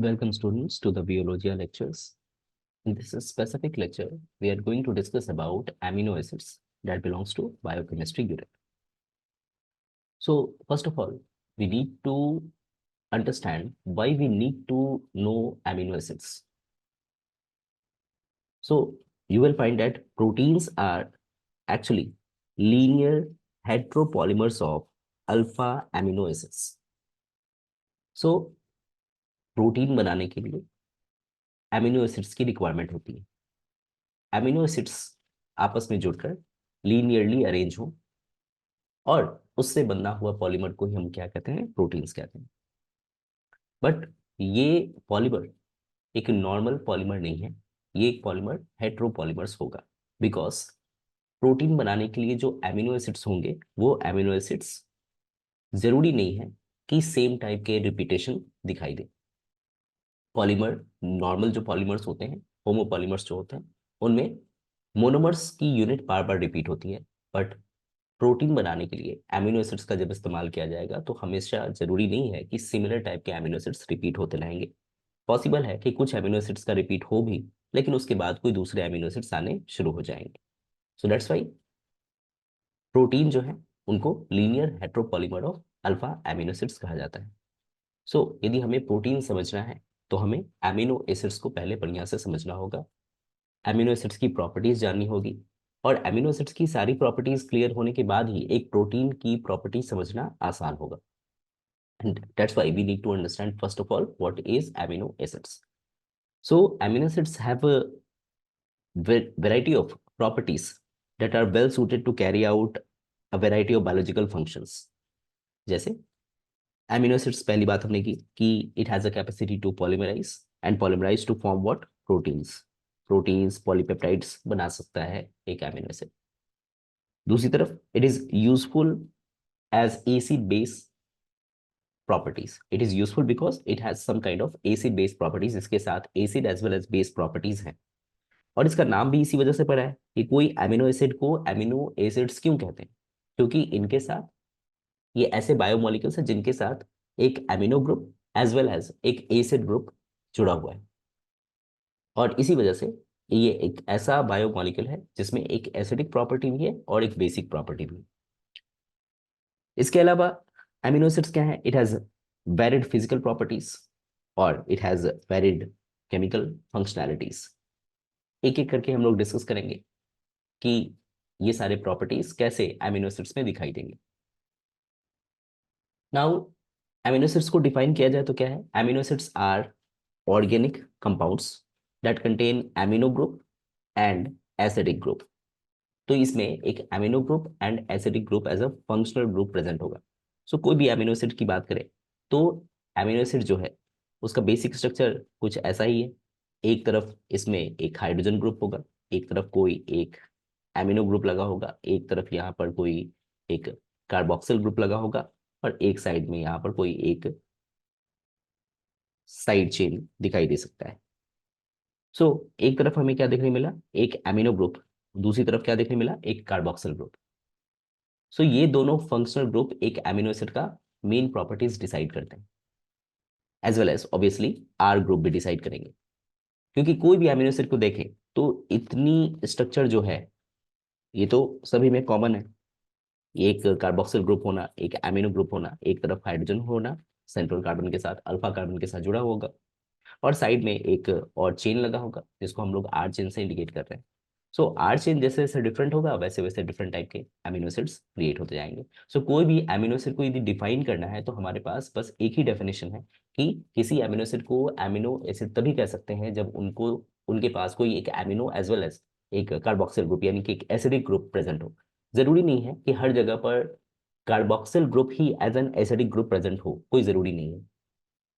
Welcome students to the biology lectures. In this specific lecture, we are going to discuss about amino acids that belongs to biochemistry unit. So first of all, we need to understand why we need to know amino acids. So you will find that proteins are actually linear heteropolymers of alpha amino acids. So protein बनाने के लिए amino acids की requirement होती है। Amino acids आपस में जुड़कर linearly arrange हो और उससे बना हुआ पॉलीमर को ही हम क्या कहते हैं, प्रोटीन्स कहते हैं। बट ये पॉलीमर एक नॉर्मल पॉलीमर नहीं है, ये एक पॉलीमर हेट्रोपॉलीमर्स होगा। बिकॉज प्रोटीन बनाने के लिए जो एमिनो एसिड्स होंगे वो एमिनो एसिड्स जरूरी नहीं है कि सेम टाइप के रिपीटेशन दिखाई दे। पॉलीमर नॉर्मल जो पॉलीमर्स होते हैं, होमोपॉलीमर्स जो होते हैं, उनमें मोनोमर्स की यूनिट बार बार रिपीट होती है। बट प्रोटीन बनाने के लिए एमिनो एसिड्स का जब इस्तेमाल किया जाएगा तो हमेशा जरूरी नहीं है कि सिमिलर टाइप के एमिनो एसिड्स रिपीट होते रहेंगे। पॉसिबल है कि कुछ एमिनो एसिड्स का रिपीट हो भी, लेकिन उसके बाद कोई दूसरे एमिनो एसिड्स आने शुरू हो जाएंगे। सो दैट्स वाई प्रोटीन जो है उनको linear heteropolymer of alpha amino acids कहा जाता है। सो यदि हमें प्रोटीन समझना है तो हमें एमिनो एसिड्स को पहले बढ़िया से समझना होगा, एमिनो एसिड्स की प्रॉपर्टीज जाननी होगी, और एमिनो एसिड्स की सारी प्रॉपर्टीज क्लियर होने के बाद ही एक प्रोटीन की प्रॉपर्टी समझना आसान होगा। And that's why we need to understand first of all what is amino acids. So amino acids have a variety of properties that are well suited to carry out a variety of biological functions. जैसे amino acids, पहली बात हमने की कि it has a capacity to polymerize to form what? Proteins. Proteins polypeptides बना सकता है एक एमिनो एसिड। दूसरी तरफ it is useful as acid base properties. It is useful because it has some kind of acid base properties. इसके साथ acid as well as base properties हैं, और इसका नाम भी इसी वजह से पड़ा है कि कोई एमिनो एसिड को एमिनो एसिड्स क्यों कहते हैं, क्योंकि इनके साथ ये ऐसे बायोमोलिक्यूल्स हैं जिनके साथ एक amino group as well as एक एसिड ग्रुप जुड़ा हुआ है, और इसी वजह से ये एक ऐसा बायोमॉलिक्यूल है जिसमें एक एसिडिक प्रॉपर्टी भी है और एक बेसिक प्रॉपर्टी भी है। इसके अलावा एमिनो एसिड्स क्या है? It has varied physical properties और it has varied chemical functionalities. एक एक करके हम लोग डिस्कस करेंगे कि ये सारे प्रॉपर्टीज कैसे एमिनो एसिड्स में दिखाई देंगे। नाउ एमिनो एसिड्स को डिफाइन किया जाए तो क्या है? Amino acids are organic compounds that contain amino group and acidic group. तो इसमें एक amino group and acidic group as a functional group present होगा। सो कोई भी एमिनो एसिड की बात करें तो एमिनो एसिड जो है उसका बेसिक स्ट्रक्चर कुछ ऐसा ही है। एक तरफ इसमें एक हाइड्रोजन ग्रुप होगा, एक तरफ कोई एक एमिनो ग्रुप लगा होगा, एक तरफ यहाँ पर कोई एक कार्बोक्सिल ग्रुप लगा होगा, और एक साइड में यहाँ पर कोई एक साइड चेन दिखाई दे सकता है। सो एक तरफ हमें क्या देखने मिला? एक एमिनो ग्रुप। दूसरी तरफ क्या देखने मिला? एक कार्बोक्सिल ग्रुप। सो ये दोनों फंक्शनल ग्रुप एक एमिनो एसिड का मेन प्रॉपर्टीज डिसाइड करते हैं, as well as obviously R group भी डिसाइड करेंगे। क्योंकि कोई भी एमिनो एसिड को देखें तो इतनी स्ट्रक्चर जो है ये तो सभी में कॉमन है। एक कार्बोक्सिल ग्रुप होना, एक एमिनो ग्रुप होना, एक तरफ हाइड्रोजन होना सेंट्रल कार्बन के साथ, अल्फा कार्बन के साथ जुड़ा होगा, और साइड में एक और चेन लगा होगा जिसको हम लोग आर चेन से इंडिकेट कर रहे हैं। सो आर चेन जैसे जैसे डिफरेंट होगा वैसे वैसे डिफरेंट टाइप के अमीनो एसिड्स क्रिएट होते जाएंगे। सो कोई भी अमीनो एसिड को यदि डिफाइन करना है तो हमारे पास बस एक ही डेफिनेशन है कि किसी अमीनो एसिड को अमीनो एसिड तभी कह सकते हैं जब उनको उनके पास कोई एक अमीनो एज वेल एज एक कार्बोक्सिल ग्रुप यानी कि एक एसिडिक ग्रुप प्रेजेंट हो। जरूरी नहीं है कि हर जगह पर कार्बोक्सिल ग्रुप ही as an acidic group present हो, कोई जरूरी नहीं है।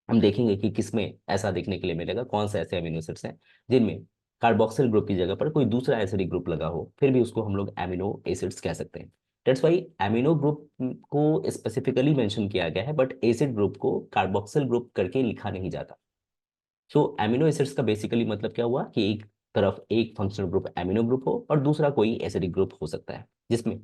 हम देखेंगे कि किसमें ऐसा देखने के लिए मिलेगा, कौन से ऐसे अमीनो एसिड्स हैं जिनमें कार्बोक्सिल ग्रुप की जगह पर कोई दूसरा एसिडिक ग्रुप लगा हो, फिर भी उसको हम लोग एमिनो एसिड्स कह सकते हैं। दैट्स वाई एमिनो ग्रुप को स्पेसिफिकली मेंशन किया गया है, बट एसिड ग्रुप को कार्बोक्सिल ग्रुप करके लिखा नहीं जाता। सो एमिनो एसिड्स का बेसिकली मतलब क्या हुआ कि एक तरफ एक फंक्शनल ग्रुप एमिनो ग्रुप हो और दूसरा कोई एसिडिक ग्रुप हो सकता है जिसमें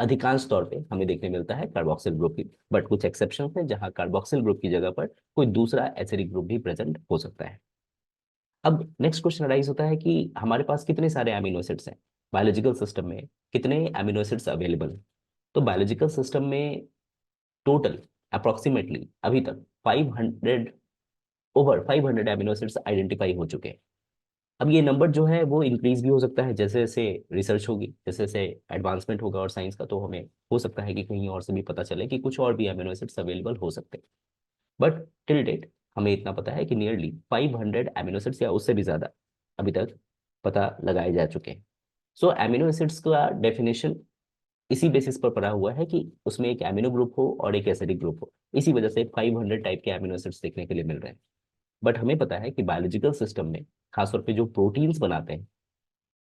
अधिकांश तौर पे हमें देखने मिलता है कार्बोक्सिल ग्रुप की, बट कुछ एक्सेप्शन है जहां कार्बोक्सिल ग्रुप की जगह पर कोई दूसरा एसिडिक ग्रुप भी प्रेजेंट हो सकता है। अब नेक्स्ट क्वेश्चन अराइज होता है कि हमारे पास कितने सारे अमीनो एसिड्स हैं बायोलॉजिकल सिस्टम में, कितने अमीनो एसिड्स अवेलेबल हैं। तो बायोलॉजिकल सिस्टम में टोटल अप्रोक्सीमेटली अभी तक 500, ओवर 500 अमीनो एसिड्स आइडेंटिफाई हो चुके हैं। अब ये नंबर जो है वो इंक्रीज भी हो सकता है जैसे जैसे रिसर्च होगी, जैसे जैसे एडवांसमेंट होगा और साइंस का, तो हमें हो सकता है कि कहीं और से भी पता चले कि कुछ और भी अमीनो एसिड्स अवेलेबल हो सकते हैं। बट टिल डेट हमें इतना पता है कि नियरली 500 अमीनो एसिड्स या उससे भी ज्यादा अभी तक पता लगाए जा चुके हैं। सो अमीनो एसिड्स का डेफिनेशन इसी बेसिस पर पड़ा हुआ है कि उसमें एक एमिनो ग्रुप हो और एक एसिडिक ग्रुप हो। इसी वजह से 500 टाइप के अमीनो एसिड्स देखने के लिए मिल रहे हैं। बट हमें पता है कि बायोलॉजिकल सिस्टम में खासतौर पे जो प्रोटीन्स बनाते हैं,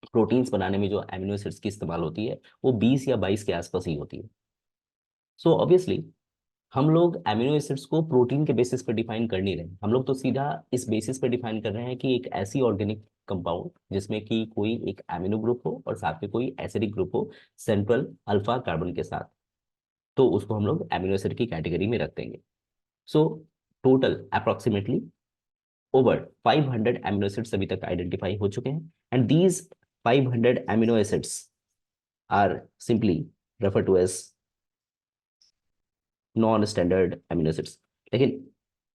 प्रोटीन्स बनाने में जो अमीनो एसिड्स की इस्तेमाल होती है वो 20 या 22 के आसपास ही होती है। सो ऑब्वियसली हम लोग अमीनो एसिड्स को प्रोटीन के बेसिस पर डिफाइन कर नहीं रहे, हम लोग तो सीधा इस बेसिस पर डिफाइन कर रहे हैं कि एक ऐसी ऑर्गेनिक कंपाउंड जिसमें कि कोई एक अमीनो ग्रुप हो और साथ में कोई एसिडिक ग्रुप हो सेंट्रल अल्फा कार्बन के साथ, तो उसको हम लोग अमीनो एसिड की कैटेगरी में रख देंगे। So total approximately over 500 amino acids अभी तक आइडेंटिफाई हो चुके हैं, and these 500 amino acids are simply refer to as non standard amino acids. लेकिन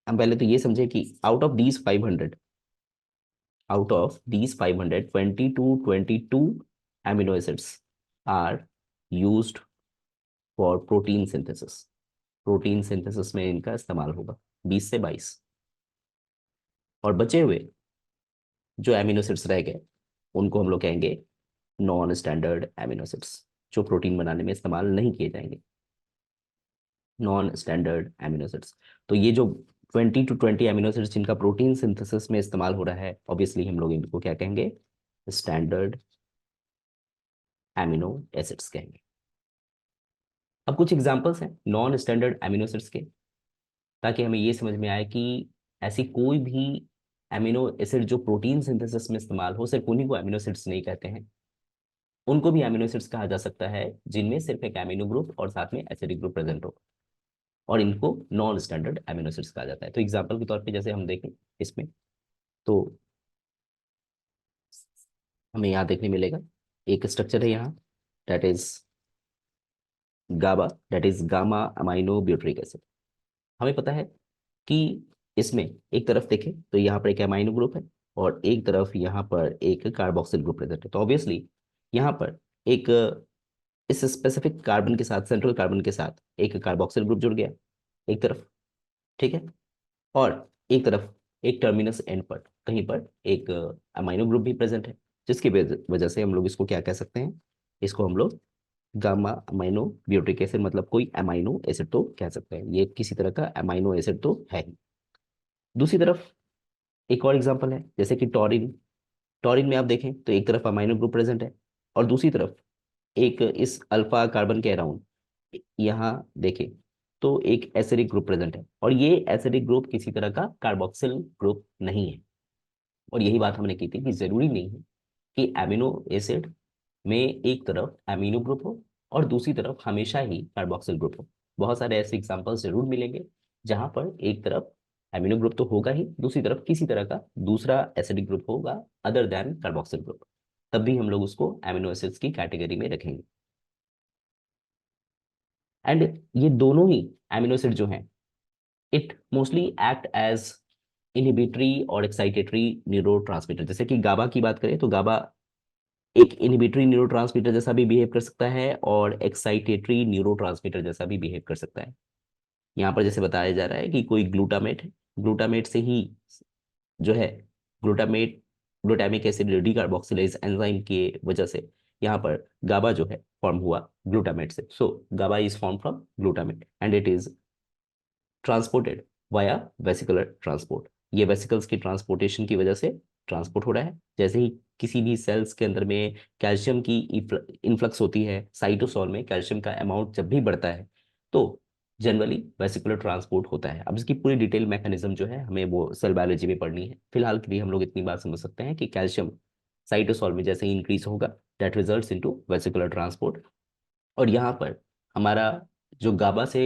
हम पहले तो ये समझे कि out of these 500 20 to 22 amino acids are used for protein synthesis. Protein synthesis में इनका इस्तेमाल होगा 20 से 22, और बचे हुए जो एमिनो एसिड्स रह गए उनको हम लोग कहेंगे नॉन स्टैंडर्ड एमिनो एसिड्स, जो प्रोटीन बनाने में इस्तेमाल नहीं किए जाएंगे, नॉन स्टैंडर्ड एमिनो एसिड्स। तो ये जो 20 to 20 एमिनो एसिड्स जिनका प्रोटीन सिंथेसिस में इस्तेमाल हो रहा है, ऑब्वियसली हम लोग इनको क्या कहेंगे, स्टैंडर्ड एमिनो एसिड्स कहेंगे। अब कुछ एग्जांपल्स हैं नॉन स्टैंडर्ड एमिनो एसिड्स के, ताकि हमें ये समझ में आए कि ऐसी कोई भी एमिनो एसिड जो प्रोटीन सिंथेसिस में इस्तेमाल हो, सिर्फ उन्हीं को एमिनो एसिड्स नहीं कहते हैं, उनको भी एमिनो एसिड्स कहा जा सकता है जिनमें सिर्फ एक एमिनो ग्रुप और साथ में एसिडिक ग्रुप प्रेजेंट हो, और इनको नॉन स्टैंडर्ड एमिनो एसिड्स कहा जाता है। तो एग्जांपल के तौर पे जैसे हम देखें इसमें, तो हमें यहाँ देखने मिलेगा एक स्ट्रक्चर है यहाँ, that is GABA, that is gamma amino butyric acid. हमें पता है कि इसमें एक तरफ देखें तो यहाँ पर एक अमाइनो ग्रुप है और एक तरफ यहाँ पर एक कार्बोक्सिल ग्रुप प्रेजेंट है। तो ऑब्वियसली यहाँ पर एक इस स्पेसिफिक कार्बन के साथ, सेंट्रल कार्बन के साथ एक कार्बोक्सिल ग्रुप जुड़ गया एक तरफ, ठीक है, और एक तरफ एक टर्मिनस एंड पर कहीं पर एक अमाइनो ग्रुप भी प्रेजेंट है, जिसकी वजह से हम लोग इसको क्या कह सकते हैं, इसको हम लोग गामा अमाइनो ब्यूटिक एसिड, मतलब कोई अमाइनो एसिड तो कह सकते हैं, ये किसी तरह का अमाइनो एसिड तो है ही। दूसरी तरफ एक और एग्जांपल है जैसे कि टॉरिन। टॉरिन में आप देखें तो एक तरफ अमाइनो ग्रुप प्रेजेंट है और दूसरी तरफ एक इस अल्फा कार्बन के अराउंड यहाँ देखें तो एक एसिडिक ग्रुप प्रेजेंट है, और ये एसिडिक ग्रुप किसी तरह का कार्बोक्सिल ग्रुप नहीं है। और यही बात हमने की थी कि जरूरी नहीं है कि एमिनो एसिड में एक तरफ एमिनो ग्रुप हो और दूसरी तरफ हमेशा ही कार्बोक्सिल ग्रुप हो। बहुत सारे ऐसे एग्जांपल्स जरूर मिलेंगे जहां पर एक तरफ एमिनो ग्रुप तो होगा ही, दूसरी तरफ किसी तरह का दूसरा एसिडिक ग्रुप होगा अदर देन कार्बोक्सिल ग्रुप, तब भी हम लोग उसको एमिनो एसिड्स की कैटेगरी में रखेंगे। एंड ये दोनों ही एमिनो एसिड जो हैं, it mostly act as inhibitory और एक्साइटेटरी न्यूरोट्रांसमीटर। जैसे कि गाबा की बात करें तो गाबा एक इनहिबिटरी न्यूरोट्रांसमीटर जैसा भी बिहेव कर सकता है और एक्साइटेटरी न्यूरोट्रांसमीटर जैसा भी बिहेव कर सकता है। यहाँ पर जैसे बताया जा रहा है कि कोई ग्लूटामेट है, ग्लूटामेट से ही जो है glutamate, glutamic acid decarboxylase enzyme के वजह से यहाँ पर गाबा जो है फॉर्म हुआ ग्लूटामेट से। So GABA is form from glutamate and it is transported via vesicular transport. ये वेसिकल्स की ट्रांसपोर्टेशन की वजह से ट्रांसपोर्ट हो रहा है। जैसे ही किसी भी सेल्स के अंदर में कैल्शियम की इन्फ्लक्स होती है, साइटोसोल में कैल्शियम का अमाउंट जब भी बढ़ता है तो जनरली वेसिकुलर ट्रांसपोर्ट होता है। अब इसकी पूरी डिटेल मैकेनिज्म जो है हमें वो सेल बायोलॉजी में पढ़नी है, फिलहाल के लिए हम लोग इतनी बात समझ सकते हैं कि कैल्शियम साइटोसोल में जैसे ही इंक्रीज होगा that results into vesicular transport, और यहाँ पर हमारा जो गाबा से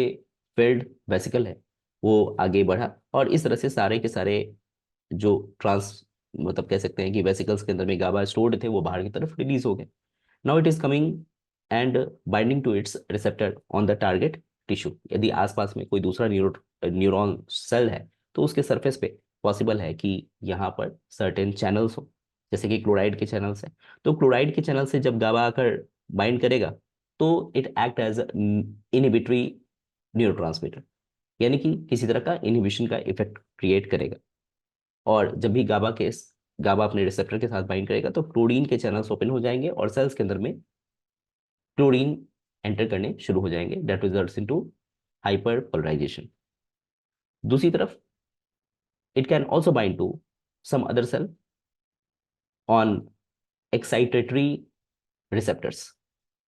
फिल्ड वेसिकल है वो आगे बढ़ा, और इस तरह से सारे के सारे जो ट्रांस मतलब कह सकते हैं कि वेसिकल्स के अंदर में गाबा स्टोर्ड थे वो बाहर की तरफ रिलीज हो गए। Now it is coming and binding to its receptor on the target tissue. यदि आसपास में कोई दूसरा न्यूरॉन सेल है तो उसके सरफेस पे पॉसिबल है कि यहाँ पर सर्टेन चैनल्स हो, जैसे कि क्लोराइड के चैनल्स हैं। तो क्लोराइड के चैनल से जब गाबा आकर बाइंड करेगा तो it act as inhibitory neurotransmitter, यानी कि किसी तरह का इनहिबिशन का इफेक्ट क्रिएट करेगा। और जब भी गाबा अपने रिसेप्टर के साथ बाइंड करेगा तो क्लोरीन के चैनल्स ओपन हो जाएंगे और सेल्स के अंदर में क्लोरीन एंटर करने शुरू हो जाएंगे, that results into hyper polarization. दूसरी तरफ it can also bind to some other cell on excitatory receptors,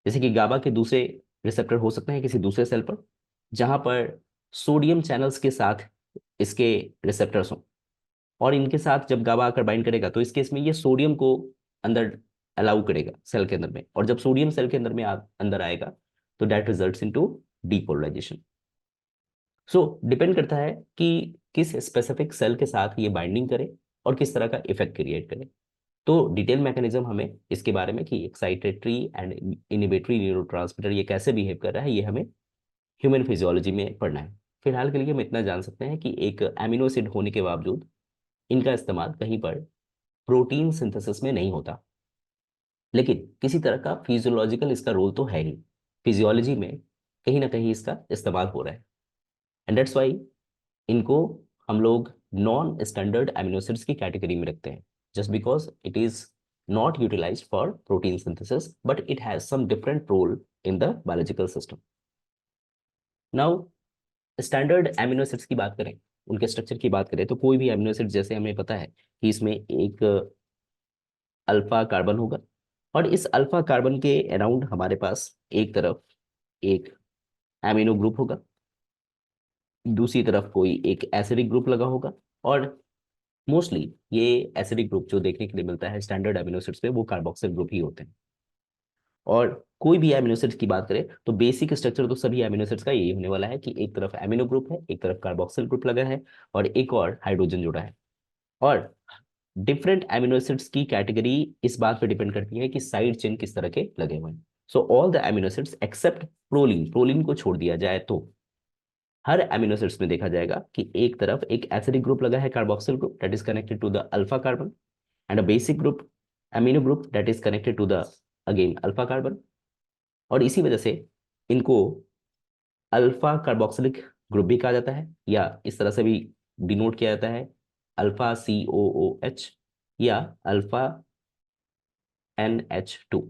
जैसे कि गाबा के दूसरे रिसेप्टर हो सकते हैं किसी दूसरे सेल पर जहां पर सोडियम चैनल्स के साथ इसके रिसेप्टर्स हों, और इनके साथ जब गाबा आकर बाइंड करेगा तो इस केस में ये सोडियम को अंदर अलाउ करेगा सेल के अंदर में, और जब सोडियम सेल के अंदर में अंदर आएगा तो that results into depolarization. So depend करता है कि किस स्पेसिफिक सेल के साथ ये बाइंडिंग करे और किस तरह का इफेक्ट क्रिएट करे। तो डिटेल मैकेनिज्म हमें इसके बारे में कि एक्साइटेटरी एंड इनिबिटरी न्यूरोट्रांसमीटर ये कैसे बिहेव कर रहा है ये हमें ह्यूमन फिजियोलॉजी में पढ़ना है। फिलहाल के लिए हम इतना जान सकते हैं कि एक एमिनो एसिड होने के बावजूद इनका इस्तेमाल कहीं पर प्रोटीन सिंथेसिस में नहीं होता, लेकिन किसी तरह का फिजियोलॉजिकल इसका रोल तो है ही, फिजियोलॉजी में कहीं ना कहीं इसका इस्तेमाल हो रहा है। एंड दैट्स वाई इनको हम लोग नॉन स्टैंडर्ड अमीनो एसिड्स की कैटेगरी में रखते हैं, just because it is not utilized for protein synthesis but it has some different role in the biological system. Now standard amino acids की बात करें, उनके स्ट्रक्चर की बात करें, तो कोई भी अमीनो एसिड जैसे हमें पता है कि इसमें एक अल्फा कार्बन होगा, और इस अल्फा कार्बन के अराउंड हमारे पास एक तरफ एक एमिनो ग्रुप होगा, दूसरी तरफ कोई एक एसिडिक ग्रुप लगा होगा, और मोस्टली ये एसिडिक ग्रुप जो देखने के लिए मिलता है स्टैंडर्ड अमीनो एसिड्स पे वो कार्बोक्सिल ग्रुप ही होते हैं। और कोई भी अमीनो एसिड्स की बात करें तो बेसिक स्ट्रक्चर तो सभी अमीनो एसिड्स का यही होने वाला है कि एक तरफ अमीनो ग्रुप है, एक तरफ कार्बोक्सिल ग्रुप लगा है, और एक और हाइड्रोजन जुड़ा है। और डिफरेंट अमीनो एसिड्स की कैटेगरी इस बात पे डिपेंड करती है कि साइड चेन किस तरह के लगे हुए हैं। So all the amino acids except proline, proline को छोड़ दिया जाए तो हर अमीनो एसिड्स में देखा जाएगा कि एक तरफ एक एसिडिक ग्रुप लगा है carboxyl group that is connected to the alpha carbon, and a basic group amino group that is connected to the again alpha carbon. और इसी वजह से इनको अल्फा कार्बोक्सिलिक ग्रुप भी कहा जाता है, या इस तरह से भी डिनोट किया जाता है अल्फा COOH या अल्फा NH2।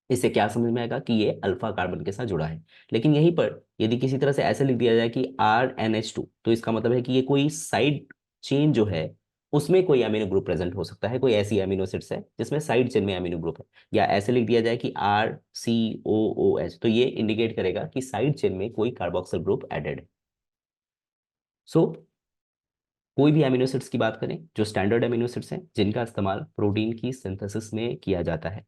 इससे क्या समझ में आएगा कि ये अल्फा कार्बन के साथ जुड़ा है। लेकिन यहीं पर यदि किसी तरह से ऐसे लिख दिया जाए कि RNH2 तो इसका मतलब है कि ये कोई साइड चेन जो है उसमें कोई अमीनो ग्रुप प्रेजेंट हो सकता है, कोई ऐसी अमीनो एसिड्स है जिसमें साइड चेन में अमीनो ग्रुप है। या ऐसे लिख दिया जाए कि RCOOH तो ये इंडिकेट करेगा कि साइड चेन में कोई कार्बोक्सिल ग्रुप एडेड है। सो कोई भी अमीनो एसिड्स की बात करें जो स्टैंडर्ड अमीनो एसिड्स हैं जिनका इस्तेमाल प्रोटीन की सिंथेसिस में किया जाता है,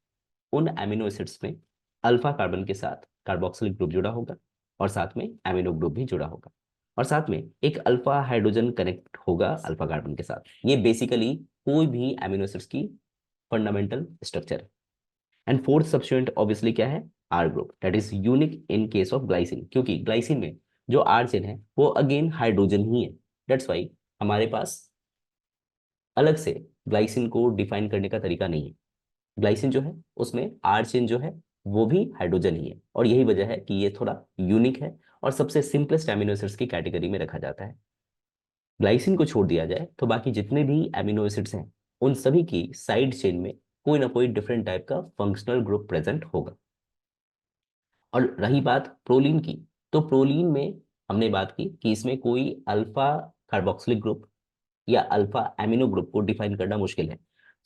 उन अमीनो एसिड्स में अल्फा कार्बन के साथ कार्बोक्सिलिक ग्रुप जुड़ा होगा, और साथ में अमीनो ग्रुप भी जुड़ा होगा, और साथ में एक अल्फा हाइड्रोजन कनेक्ट होगा अल्फा कार्बन के साथ। ये बेसिकली कोई भी अमीनो एसिड्स की फंडामेंटल स्ट्रक्चर है। एंड फोर्थ सब्स्टिट्यूएंट ऑब्वियसली क्या है, R group, that is unique in case of glycine, क्योंकि ग्लाइसिन में जो आर चेन है वो अगेन हाइड्रोजन ही है। दैट्स वाई हमारे पास अलग से ग्लाइसिन को डिफाइन करने का तरीका नहीं है। ग्लाइसिन जो है उसमें आर चेन जो है वो भी हाइड्रोजन ही है, और यही वजह है कि ये थोड़ा यूनिक है और सबसे सिंपलेस्ट एमिनो एसिड्स की कैटेगरी में रखा जाता है। ग्लाइसिन को छोड़ दिया जाए तो बाकी जितने भी एमिनो एसिड्स हैं उन सभी की साइड चेन में कोई ना कोई डिफरेंट टाइप का फंक्शनल ग्रुप प्रेजेंट होगा। और रही बात प्रोलीन की, तो प्रोलीन में हमने बात की कि इसमें कोई अल्फा कार्बोक्सिलिक ग्रुप या अल्फा एमिनो ग्रुप को डिफाइन करना मुश्किल है,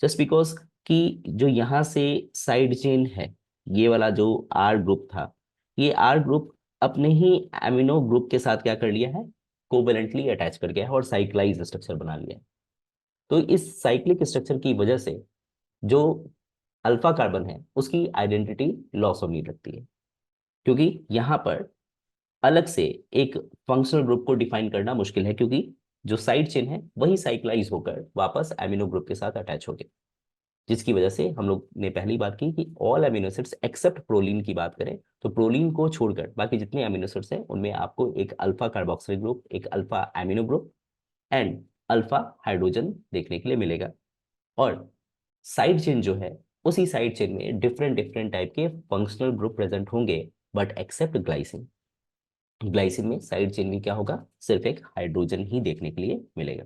जस्ट बिकॉज कि जो यहाँ से साइड चेन है, ये वाला जो आर ग्रुप था, ये आर ग्रुप अपने ही एमिनो ग्रुप के साथ क्या कर लिया है, कोवेलेंटली अटैच कर गया है और साइक्लाइज स्ट्रक्चर बना लिया है। तो इस साइक्लिक स्ट्रक्चर की वजह से जो अल्फा कार्बन है उसकी आइडेंटिटी लॉस होने लगती है। क्योंकि यहाँ पर अलग से एक फंक्शनल ग्रुप को डिफाइन करना मुश्किल है, क्योंकि जो साइड चेन है वही साइक्लाइज होकर वापस एमिनो ग्रुप के साथ अटैच हो गए, जिसकी वजह से हम लोग ने पहली बात की कि all amino acids except proline की बात करें तो प्रोलीन को छोड़कर बाकी जितने अमीनो एसिड्स हैं उनमें आपको एक अल्फा कार्बोक्सिल ग्रुप, एक alpha amino group and alpha hydrogen देखने के लिए मिलेगा। और साइड चेन जो है, उसी साइड चेन में डिफरेंट डिफरेंट टाइप के फंक्शनल ग्रुप प्रेजेंट होंगे, बट एक्सेप्ट ग्लाइसिन। ग्लाइसिन में साइड चेन में क्या होगा, सिर्फ एक हाइड्रोजन ही देखने के लिए मिलेगा।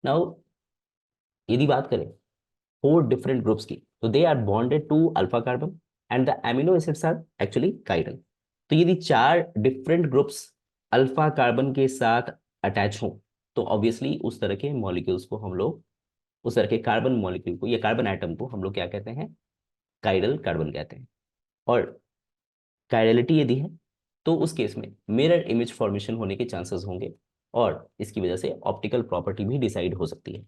नाउ यदि बात करें 4 डिफरेंट ग्रुप्स की, तो they are bonded to alpha carbon and the amino acids are actually chiral. तो यदि 4 डिफरेंट ग्रुप्स अल्फा कार्बन के साथ अटैच हों, तो ऑब्वियसली उस तरह के मॉलिक्यूल्स को हम लोग, उस तरह के कार्बन मॉलिक्यूल को या कार्बन एटम को हम लोग क्या कहते हैं, कायरल कार्बन कहते हैं। और कायरलिटी यदि है तो उस केस में मिरर इमेज फॉर्मेशन होने के चांसेस होंगे, और इसकी वजह से ऑप्टिकल प्रॉपर्टी भी डिसाइड हो सकती है।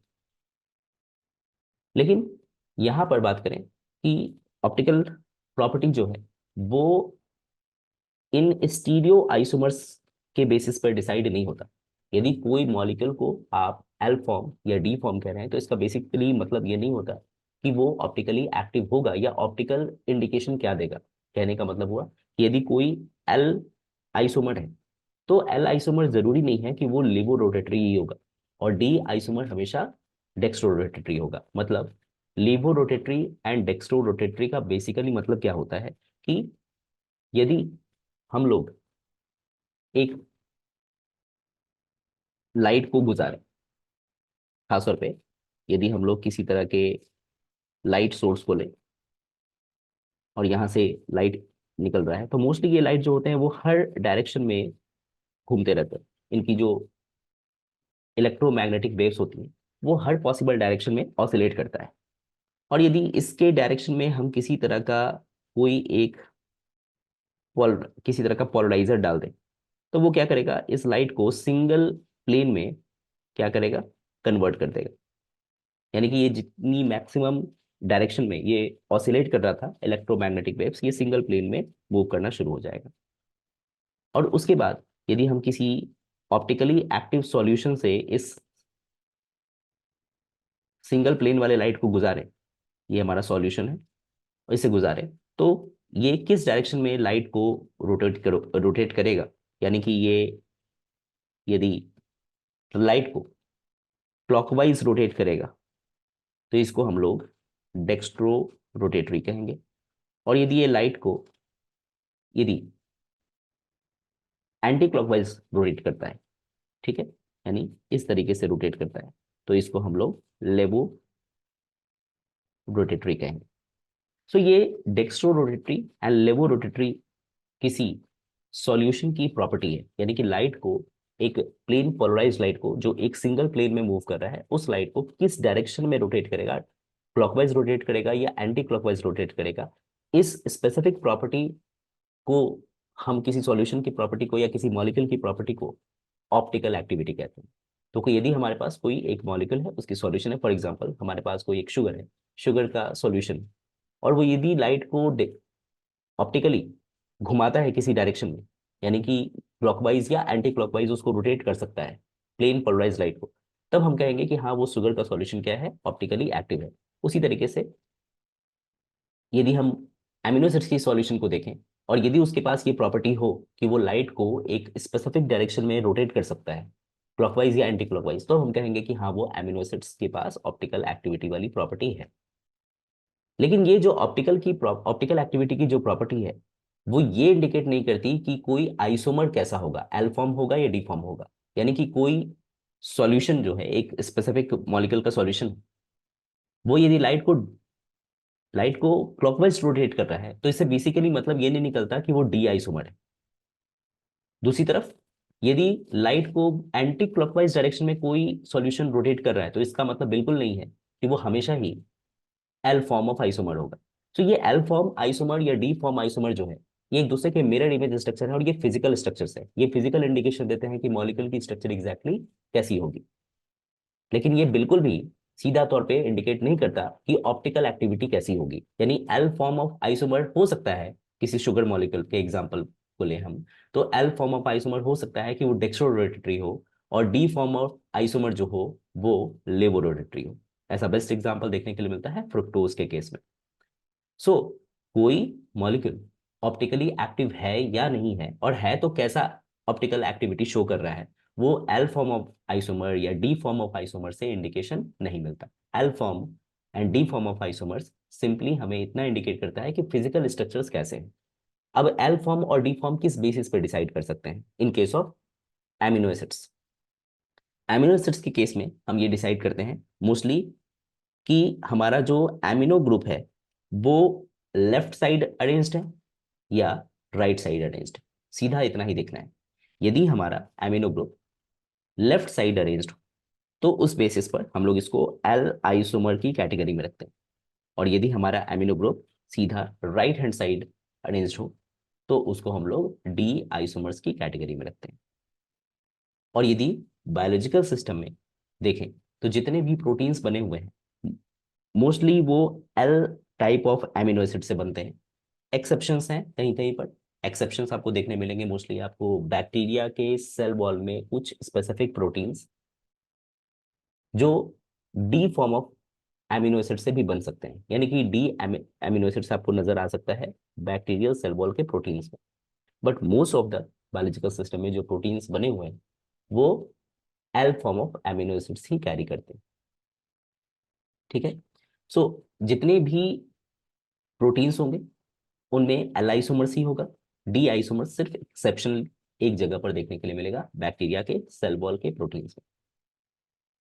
लेकिन यहां पर बात करें कि ऑप्टिकल प्रॉपर्टी जो है वो इन स्टीरियो आइसोमर्स के बेसिस पर डिसाइड नहीं होता। यदि कोई मॉलिक्यूल को आप एल फॉर्म या डी फॉर्म कह रहे हैं, तो इसका बेसिकली मतलब ये नहीं होता कि वो ऑप्टिकली एक्टिव होगा या ऑप्टिकल इंडिकेशन क्या देगा। कहने का मतलब हुआ कि यदि कोई एल आइसोमर है, तो एल आइसोमर जरूरी नहीं है कि वो लिवो रोटेटरी ही होगा, और डी आइसोमर हमेशा डेक्स्ट्रो रोटेटरी होगा। मतलब levo rotatory and dextro rotatory का बेसिकली मतलब क्या होता है कि यदि हम लोग एक लाइट को गुजारें, खासतौर पे यदि हम लोग किसी तरह के लाइट सोर्स को लें और यहाँ से लाइट निकल रहा है, तो मोस्टली ये लाइट जो होते हैं वो हर डायरेक्शन में घूमते रहते हैं। इनकी जो इलेक्ट्रोमैग्नेटिक वेव्स होती हैं वो हर पॉसिबल डायरेक्शन में ऑसिलेट करता है। और यदि इसके डायरेक्शन में हम किसी तरह का कोई एक किसी तरह का पोलराइजर डाल दें, तो वो क्या करेगा, इस लाइट को सिंगल प्लेन में क्या करेगा, कन्वर्ट कर देगा। यानी कि ये जितनी मैक्सिमम डायरेक्शन में ये ऑसिलेट कर रहा था इलेक्ट्रोमैग्नेटिक वेव्स, ये सिंगल प्लेन में मूव करना शुरू हो जाएगा। और उसके बाद यदि हम किसी ऑप्टिकली एक्टिव सॉल्यूशन से इस सिंगल प्लेन वाले लाइट को गुजारें, ये हमारा सॉल्यूशन है, और इसे गुजारें, तो ये किस डायरेक्शन में लाइट को रोटेट करेगा, यानी कि ये यदि लाइट को क्लॉकवाइज रोटेट करेगा, तो इसको हम लोग डेक्स्ट्रो रोटेटरी कहेंगे। और यदि ये लाइट को यदि एंटी क्लॉकवाइज रोटेट करता है, ठीक है, यानी इस तरीके से रोटेट करता है, तो इसको हम लोग लेवो रोटेटरी कहेंगे। सो ये डेक्स्ट्रो रोटेटरी एंड लेवो रोटेटरी किसी सॉल्यूशन की प्रॉपर्टी है, यानी कि लाइट को, एक प्लेन पोलराइज लाइट को जो एक सिंगल प्लेन में मूव कर रहा है, उस लाइट को किस डायरेक्शन में रोटेट करेगा, क्लॉकवाइज रोटेट करेगा या एंटी क्लॉकवाइज रोटेट करेगा, इस स्पेसिफिक प्रॉपर्टी को हम किसी सॉल्यूशन की प्रॉपर्टी को या किसी मॉलिक्यूल की प्रॉपर्टी को ऑप्टिकल एक्टिविटी कहते हैं। तो यदि हमारे पास कोई एक मॉलिक्यूल है, उसकी सॉल्यूशन है, फॉर एग्जांपल हमारे पास कोई एक शुगर है, शुगर का सॉल्यूशन, और वो यदि लाइट को ऑप्टिकली घुमाता है किसी डायरेक्शन में, यानी कि क्लॉकवाइज या एंटी क्लॉकवाइज उसको रोटेट कर सकता है प्लेन पोलराइज लाइट को, तब हम कहेंगे कि हाँ वो शुगर का सॉल्यूशन क्या है, ऑप्टिकली एक्टिव है। उसी तरीके से यदि हम एमिनो एसिड्स की सॉल्यूशन को देखें, और यदि उसके पास ये प्रॉपर्टी हो कि वो लाइट को एक स्पेसिफिक डायरेक्शन में रोटेट कर सकता है, क्लॉकवाइज या एंटी क्लॉकवाइज, तो हम कहेंगे कि हाँ वो एमिनो एसिड्स के पास ऑप्टिकल एक्टिविटी वाली प्रॉपर्टी है। लेकिन ये जो ऑप्टिकल एक्टिविटी की जो प्रॉपर्टी है, वो ये इंडिकेट नहीं करती कि कोई आइसोमर कैसा होगा, एल फॉर्म होगा या डी फॉर्म होगा। यानी कि कोई सॉल्यूशन जो है, एक स्पेसिफिक मॉलिक्यूल का सॉल्यूशन, वो यदि लाइट को क्लॉकवाइज रोटेट कर रहा है, तो इससे बेसिकली मतलब ये नहीं निकलता कि वो डी आइसोमर है। दूसरी तरफ यदि लाइट को एंटी क्लॉकवाइज डायरेक्शन में कोई सॉल्यूशन रोटेट कर रहा है, तो इसका मतलब बिल्कुल नहीं है कि वो हमेशा ही एल फॉर्म ऑफ आइसोमर होगा। तो ये एल फॉर्म आइसोमर या डी फॉर्म आइसोमर जो है, ये एक दूसरे के मिरर इमेज स्ट्रक्चर है, और ये फिजिकल स्ट्रक्चर्स है। ये फिजिकल इंडिकेशन देते हैं कि मॉलिक्यूल की स्ट्रक्चर एग्जैक्टली कैसी होगी। लेकिन ये बिल्कुल भी सीधा तौर पे इंडिकेट नहीं करता कि ऑप्टिकल एक्टिविटी कैसी होगी। यानी एल फॉर्म ऑफ आइसोमर हो सकता है, किसी शुगर मॉलिक्यूल के एग्जांपल को ले हम, तो एल फॉर्म ऑफ आइसोमर हो सकता है कि वो डेक्स्ट्रोरोटेटरी हो, और डी फॉर्म ऑफ आइसोमर जो हो वो लेवोरोटेटरी हो। ऐसा बेस्ट एग्जांपल देखने के लिए मिलता है फ्रुक्टोज के केस में। सो कोई मॉलिक्यूल ऑप्टिकली एक्टिव है या नहीं है, और है तो कैसा ऑप्टिकल एक्टिविटी शो कर रहा है, वो एल फॉर्म ऑफ आइसोमर या डी फॉर्म ऑफ आइसोमर से इंडिकेशन नहीं मिलता। L form and D form of isomers simply हमें इतना इंडिकेट करता है कि फिजिकल स्ट्रक्चर्स कैसे हैं। अब एल फॉर्म और डी फॉर्म किस बेसिस पे डिसाइड कर सकते हैं? इन case of amino acids, amino acids के केस में हम ये डिसाइड करते हैं मोस्टली कि हमारा जो एमिनो ग्रुप है वो लेफ्ट साइड अरेंज्ड है या राइट साइड अरेंज्ड है। सीधा इतना ही देखना है। यदि हमारा amino group left side arranged तो उस बेसिस पर हम लोग इसको एल आइसोमर की कैटेगरी में रखते हैं, और यदि हमारा एमिनो ग्रुप सीधा राइट हैंड साइड अरेंज्ड हो तो उसको हम लोग डी आइसोमर्स की कैटेगरी में रखते हैं। और यदि बायोलॉजिकल सिस्टम में देखें तो जितने भी प्रोटीन्स बने हुए हैं मोस्टली वो L type of amino acid से बनते हैं। एक्सेप्शंस हैं कहीं कहीं पर। एक्सेप्शंस आपको देखने मिलेंगे मोस्टली आपको बैक्टीरिया के सेल वॉल में कुछ स्पेसिफिक प्रोटीन्स जो D form of amino acid से भी बन सकते हैं, यानी कि डी एमिनो एसिड से आपको नजर आ सकता है बैक्टीरियल सेल वॉल के प्रोटीन्स में। But most of the biological system में जो प्रोटीन्स बने हुए हैं वो L form of amino acids he carry करते हैं। ठीक है। सो जितने भी प्रोटीन्स होंगे उनमें एल आइसोमर्स ही होगा। डी आइसोमर सिर्फ एक्सेप्शनल एक जगह पर देखने के लिए मिलेगा, बैक्टीरिया के सेल वॉल के प्रोटीन्स में।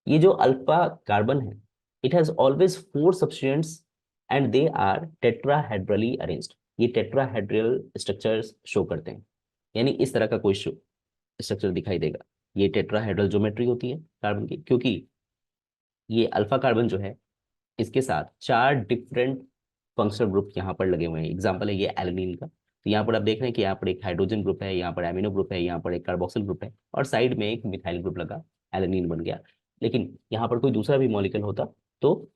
ये जो अल्फा कार्बन है, it has always 4 substituents and they are tetrahedrally arranged. ये टेट्राहेड्रल स्ट्रक्चर्स शो करते हैं, यानी इस तरह का कोई स्ट्रक्चर दिखाई देगा। ये टेट्राहेड्रल ज्योमेट्री होती है कार्बन की, क्योंकि ये अल्फा कार्बन जो है इसके साथ 4 डिफरेंट फंक्शनल ग्रुप यहाँ पर लगे हुए हैं। एग्जाम्पल है ये एलेनिन का, तो यहाँ पर आप देख रहे हैं कि यहाँ पर एक हाइड्रोजन ग्रुप है, यहाँ पर एमिनो ग्रुप है, यहाँ पर एक कार्बोक्सिल ग्रुप है, और साइड में एक मिथाइल ग्रुप लगा, एलेनिन बन गया। लेकिन यहाँ पर कोई दूसरा भी मॉलिक्यूल होता तो,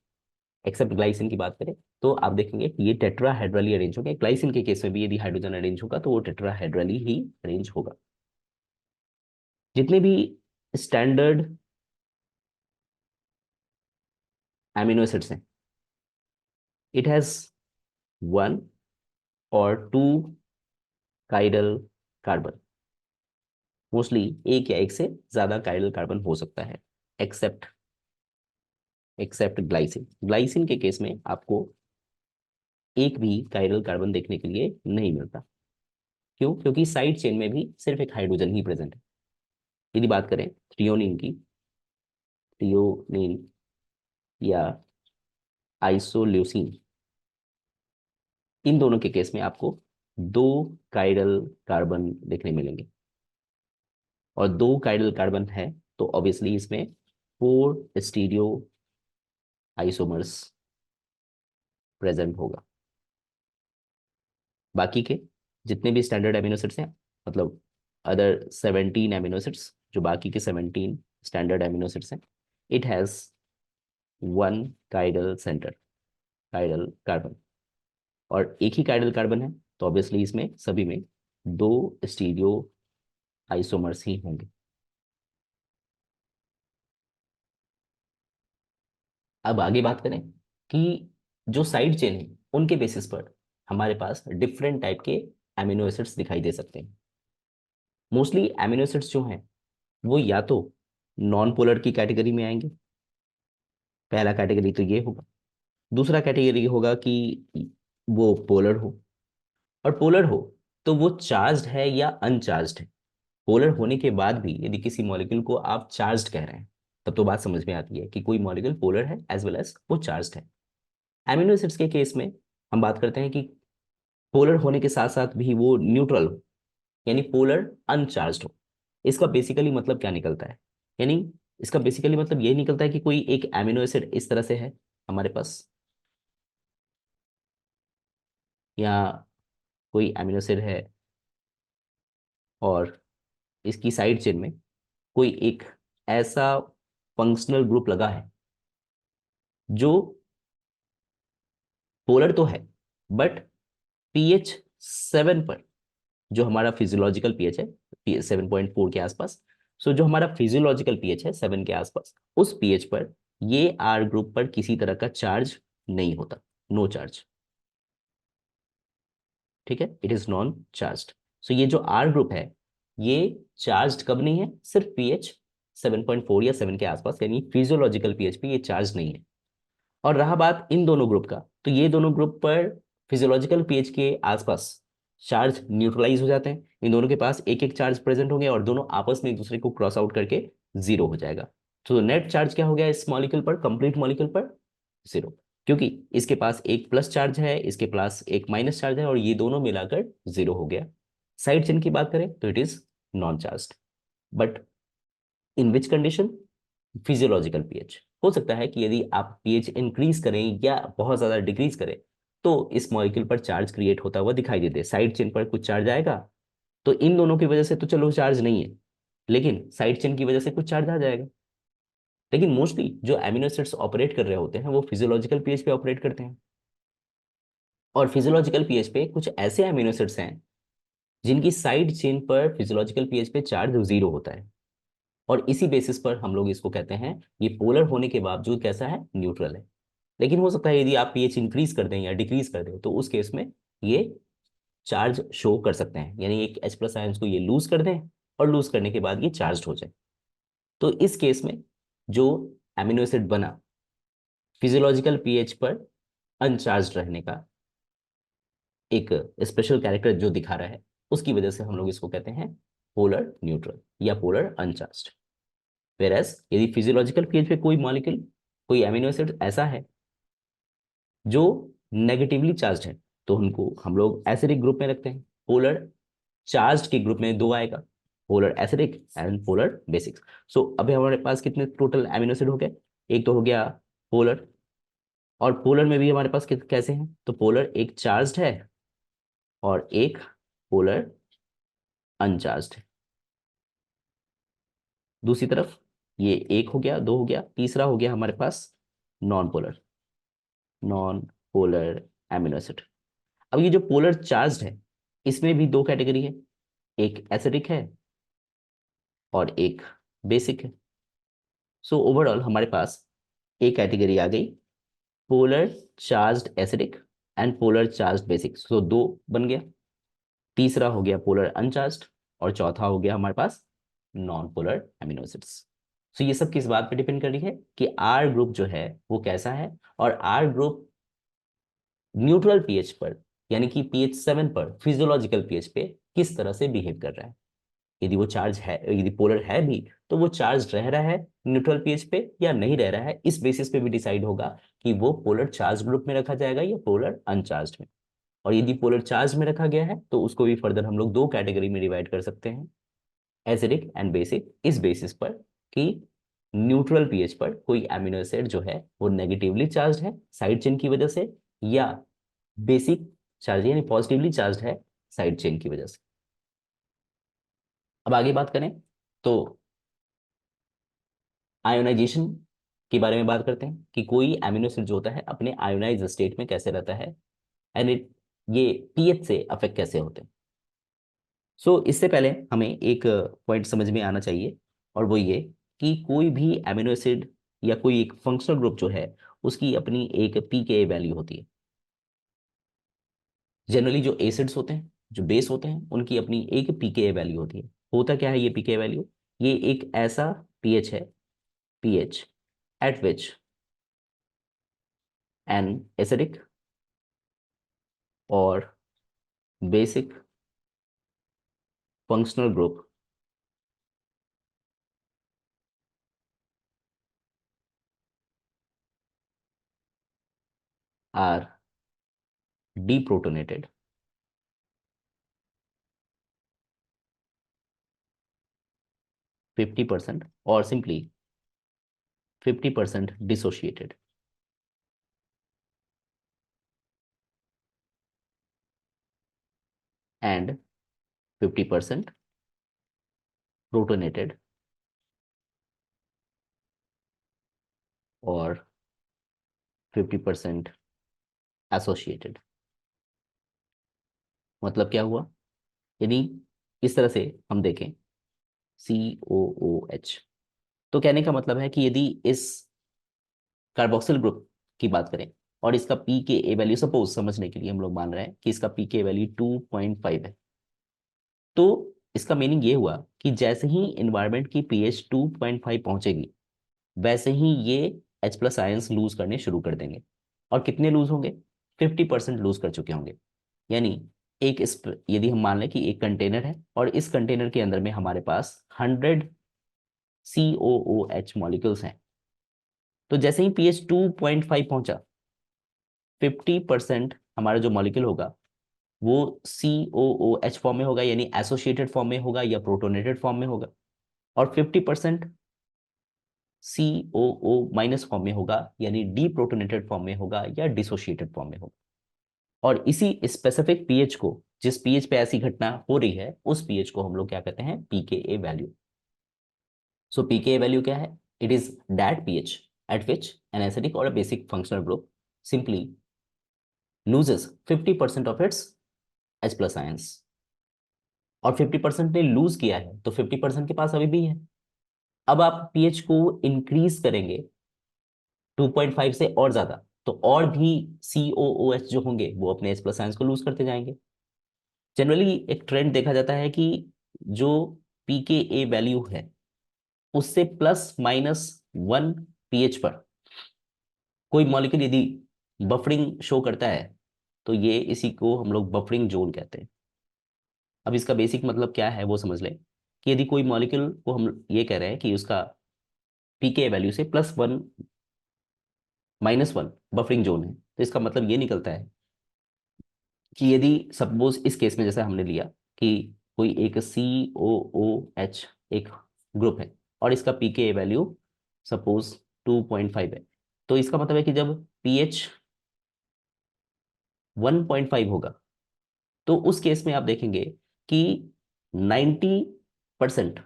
एक्सेप्ट ग्लाइसिन की बात करें, तो आप देखेंगे कि ये टेट्राहेड्रली अरेंज होगा। ग्लाइसिन के केस में भी यदि हाइड्रोजन अरेंज होगा तो वो टेट्राहेड्रली ही अरेंज होगा। जितने भी स्टैंडर्ड एमिनो एसिड्स हैं, इट हैज 1 और 2 काइरल कार्बन। मोस्टली एक या एक से ज्यादा काइरल कार्बन हो सकता है, एक्सेप्ट एक्सेप्ट ग्लाइसिन। ग्लाइसिन के केस में आपको एक भी काइरल कार्बन देखने के लिए नहीं मिलता। क्यों? क्योंकि साइड चेन में भी सिर्फ एक हाइड्रोजन ही प्रेजेंट है। यदि बात करें थ्रियोनिन की, थ्रियोनिन या आइसोल्यूसिन, इन दोनों के केस में आपको 2 काइरल कार्बन देखने मिलेंगे, और 2 काइरल कार्बन है तो ऑब्वियसली इसमें 4 स्टीरियो आइसोमर्स प्रेजेंट होगा। बाकी के जितने भी स्टैंडर्ड एमिनो एसिड्स हैं, मतलब अदर 17 एमिनो एसिड्स, जो बाकी के 17 स्टैंडर्ड एमिनो एसिड्स हैं, it has 1 chiral centre, chiral carbon, और एक ही काइरल कार्बन है तो ऑब्वियसली इसमें सभी में 2 स्टीरियो आइसोमर्स ही होंगे। अब आगे बात करें कि जो साइड चेन है उनके बेसिस पर हमारे पास डिफरेंट टाइप के एमिनो एसिड्स दिखाई दे सकते हैं। मोस्टली एमिनो एसिड्स जो हैं वो या तो नॉन पोलर की कैटेगरी में आएंगे, पहला कैटेगरी तो ये होगा। दूसरा कैटेगरी होगा कि वो पोलर हो, और पोलर हो तो वो चार्ज्ड है या अनचार्ज्ड है। पोलर होने के बाद भी यदि किसी मॉलिक्यूल को आप चार्ज्ड कह रहे हैं तब तो बात समझ में आती है कि कोई मॉलिक्यूल पोलर है एज वेल एज वो चार्ज्ड है। एमिनो एसिड्स के केस में हम बात करते हैं कि पोलर होने के साथ साथ भी वो न्यूट्रल हो, यानी पोलर अनचार्ज्ड हो। इसका बेसिकली मतलब क्या निकलता है? यानी इसका बेसिकली मतलब ये निकलता है कि कोई एक एमिनो एसिड इस तरह से है हमारे पास, या कोई एमिनो एसिड है और इसकी साइड चेन में कोई एक ऐसा फंक्शनल ग्रुप लगा है जो पोलर तो है बट पीएच 7 पर जो हमारा फिजियोलॉजिकल पीएच है 7.4 के आसपास, सो जो हमारा फिजियोलॉजिकल पीएच है 7 के आसपास, उस पीएच पर ये आर ग्रुप पर किसी तरह का चार्ज नहीं होता, नो चार्ज। ठीक है, it is non charged. So ये जो आर ग्रुप है ये चार्ज्ड कब नहीं है, सिर्फ पीएच 7.4 या 7 के आसपास, यानी फिजियोलॉजिकल पीएच पे ये चार्ज नहीं है। और रहा बात इन दोनों ग्रुप का, तो ये दोनों ग्रुप पर फिजियोलॉजिकल पीएच के आसपास चार्ज न्यूट्रलाइज हो जाते हैं, इन दोनों के पास एक एक चार्ज प्रेजेंट होंगे और दोनों आपस में एक दूसरे को क्रॉस आउट करके जीरो हो जाएगा। तो नेट चार्ज क्या हो गया इस मॉलिक्यूल पर, कंप्लीट मॉलिक्यूल पर, जीरो। क्योंकि इसके पास एक प्लस चार्ज है, इसके पास एक माइनस चार्ज है, और ये दोनों मिलाकर जीरो हो गया। साइड चेन की बात करें तो it is non charge. But in which condition, physiological pH. हो सकता है कि यदि आप पीएच इंक्रीज करें या बहुत ज्यादा डिक्रीज करें तो इस मॉलिक्यूल पर चार्ज क्रिएट होता हुआ दिखाई देते, साइड चेन पर कुछ चार्ज आएगा, तो इन दोनों की वजह से तो चलो चार्ज नहीं है, लेकिन साइड चेन की वजह से कुछ चार्ज आ जाएगा। लेकिन मोस्टली जो एमिनो एसिड्स ऑपरेट कर रहे होते हैं वो फिजियोलॉजिकल पीएच पे ऑपरेट करते हैं, और फिजियोलॉजिकल पीएच पे कुछ ऐसे एमिनो एसिड्स हैं जिनकी साइड चेन पर फिजियोलॉजिकल पीएच पे चार्ज जीरो होता है, और इसी बेसिस पर हम लोग इसको कहते हैं ये पोलर होने के बावजूद कैसा है, न्यूट्रल है। लेकिन हो सकता है यदि आप पीएच इंक्रीज कर दें या डिक्रीज कर दें तो उस केस में ये चार्ज शो कर सकते हैं, यानी एक H प्लस आयंस को ये लूज कर दें और लूज करने के बाद ये चार्ज हो जाए। तो इस केस में जो एमिनो एसिड बना फिजियोलॉजिकल पीएच पर अनचार्ज रहने का एक स्पेशल कैरेक्टर जो दिखा रहा है, उसकी वजह से हम लोग इसको कहते हैं पोलर न्यूट्रल या पोलर अनचार्ज। वेरएस यदि फिजियोलॉजिकल पीएच पे कोई मॉलिक्यूल, कोई एमिनो एसिड ऐसा है जो नेगेटिवली चार्ज है, तो उनको हम लोग एसिडिक ग्रुप में रखते हैं। पोलर चार्ज के ग्रुप में दो आएगा, polar acidic and polar basic. So अभी हमारे पास कितने टोटल एमिनो एसिड हो गए, एक तो हो गया पोलर, और पोलर में भी हमारे पास कैसे हैं, तो पोलर एक चार्ज है और एक पोलर अनचार्ज है। दूसरी तरफ ये एक हो गया, दो हो गया, तीसरा हो गया हमारे पास non polar, non polar amino acid. अब ये जो पोलर चार्ज है इसमें भी दो कैटेगरी है, एक एसिडिक है और एक बेसिक है। सो ओवरऑल हमारे पास एक कैटेगरी आ गई, polar charged acidic and polar charged basic, so दो बन गया। तीसरा हो गया पोलर अनचार्ज्ड, और चौथा हो गया हमारे पास नॉन पोलर एमिनो एसिड्स। सो ये सब किस बात पे डिपेंड कर रही है कि आर ग्रुप जो है वो कैसा है, और आर ग्रुप न्यूट्रल पीएच पर यानी कि पीएच 7 पर फिजियोलॉजिकल पीएच पे किस तरह से बिहेव कर रहा है। यदि वो चार्ज है, यदि पोलर है भी, तो वो चार्ज रह रहा है न्यूट्रल पीएच पे या नहीं रह रहा है, इस बेसिस पे भी डिसाइड होगा कि वो पोलर चार्ज ग्रुप में रखा जाएगा या पोलर अनचार्ज में। और यदि पोलर चार्ज में रखा गया है तो उसको भी फर्दर हम लोग दो कैटेगरी में डिवाइड कर सकते हैं, एसिडिक एंड बेसिक, इस बेसिस पर कि न्यूट्रल पीएच पर कोई एमिनो एसिड जो है वो नेगेटिवली चार्ज है साइड चेन की वजह से, या बेसिक चार्ज यानी पॉजिटिवली चार्ज है साइड चेन की वजह से। अब आगे बात करें तो आयोनाइजेशन के बारे में बात करते हैं कि कोई एमिनो एसिड जो होता है अपने आयोनाइज स्टेट में कैसे रहता है, एंड ये पीएच से अफेक्ट कैसे होते हैं। इससे पहले हमें एक पॉइंट समझ में आना चाहिए, और वो ये कि कोई भी एमिनो एसिड या कोई एक फंक्शनल ग्रुप जो है उसकी अपनी एक पीके वैल्यू होती है। जनरली जो एसिड्स होते हैं, जो बेस होते हैं, उनकी अपनी एक पीके वैल्यू होती है। होता क्या है ये पीके वैल्यू, ये एक ऐसा पीएच है, pH at which an acidic और basic functional group are deprotonated 50% or simply 50% dissociated and 50% protonated or 50% associated। मतलब क्या हुआ, यदि इस तरह से हम देखें COOH, तो कहने का मतलब है कि यदि इस कार्बोक्सिल ग्रुप की बात करें और इसका pKa वैल्यू, सपोज समझने के लिए हम लोग मान रहे हैं कि इसका pKa वैल्यू 2.5 है, तो इसका मीनिंग ये हुआ कि जैसे ही इन्वायरमेंट की pH 2.5 पहुंचेगी, वैसे ही ये H+ आयंस लूज करने शुरू कर देंगे। और कितने लूज होंगे, 50% लूज कर चुके होंगे। यानी यदि हम मान लें कि एक कंटेनर है और इस कंटेनर के अंदर में हमारे पास 100 COOH मॉलिक्यूल्स हैं, तो जैसे ही pH 2.5 पहुंचा, 50% हमारा जो मॉलिक्यूल होगा वो COOH फॉर्म में होगा, यानी एसोसिएटेड फॉर्म में होगा या प्रोटोनेटेड फॉर्म में होगा, और 50% COO- फॉर्म में होगा, यानी डीप्रोटोनेटेड फॉर्म में होगा या डिसोशिएटेड फॉर्म में होगा। और इसी स्पेसिफिक पीएच को, जिस पीएच पे ऐसी घटना हो रही है, उस पीएच को हम लोग क्या कहते हैं, pKa value. So pKa value क्या है, it is that pH at which an acidic और basic functional group simply loses 50% of its H+ ions. और 50% ने लूज किया है तो 50% के पास अभी भी है। अब आप पीएच को इंक्रीज करेंगे 2.5 से और ज्यादा, तो और भी COOH जो होंगे वो अपने H+ आयंस को लूज करते जाएंगे। जनरली एक ट्रेंड देखा जाता है कि जो pKa वैल्यू है उससे +- 1 pH पर कोई मॉलिक्यूल यदि बफरिंग शो करता है, तो ये इसी को हम लोग बफरिंग जोन कहते हैं। अब इसका बेसिक मतलब क्या है वो समझ लें, कि यदि कोई मॉलिक्यूल को हम ये कह रहे हैं कि उसका pKa वैल्यू से +1 -1 बफरिंग जोन है, तो इसका मतलब ये निकलता है कि यदि सपोज इस केस में जैसा हमने लिया कि कोई एक COOH एक ग्रुप है और इसका pKa वैल्यू सपोज 2.5 है, तो इसका मतलब है कि जब pH 1.5 होगा, तो उस केस में आप देखेंगे कि 90%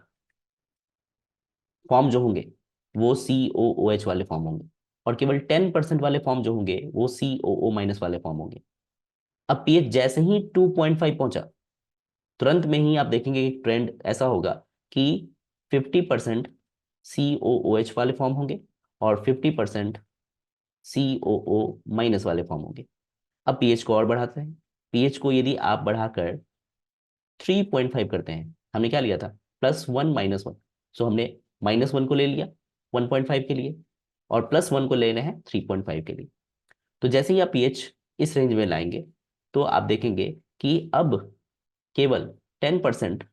फॉर्म जो होंगे वो COOH वाले फॉर्म होंगे, और केवल 10% वाले फॉर्म जो होंगे वो COO- वाले फॉर्म होंगे। अब pH जैसे ही 2.5 पहुंचा, तुरंत में ही आप देखेंगे एक ट्रेंड ऐसा होगा कि 50% COOH वाले फॉर्म होंगे और 50% COO- वाले फॉर्म होंगे। अब पीएच को और बढ़ाते हैं, पीएच को यदि आप बढ़ाकर 3.5 करते हैं, हमने क्या लिया था, +1 -1, सो हमने -1 को ले लिया 1.5 के लिए और +1 को लेना है 3.5 के लिए। तो जैसे ही आप पीएच इस रेंज में लाएंगे, तो आप देखेंगे कि अब केवल 10%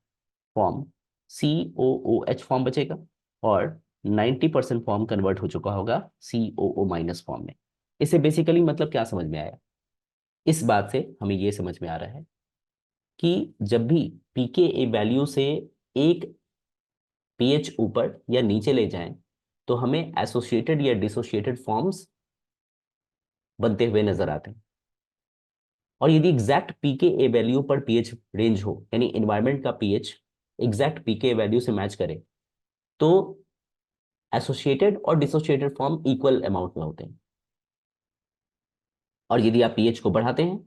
फॉर्म COOH फॉर्म बचेगा और 90% फॉर्म कन्वर्ट हो चुका होगा COO- फॉर्म में। इससे बेसिकली मतलब क्या समझ में आया, इस बात से हमें यह समझ में आ रहा है कि जब भी pKa वैल्यू से एक pH ऊपर या नीचे ले जाएं, तो हमें एसोसिएटेड या डिसोसिएटेड फॉर्म्स बनते हुए नजर आते हैं। और यदि एग्जैक्ट pKa वैल्यू पर pH रेंज हो, यानी एनवायरनमेंट का pH एग्जैक्ट pKa वैल्यू से मैच करे, तो एसोसिएटेड और डिसोसिएटेड फॉर्म इक्वल अमाउंट में होते हैं। और यदि आप पीएच को बढ़ाते हैं,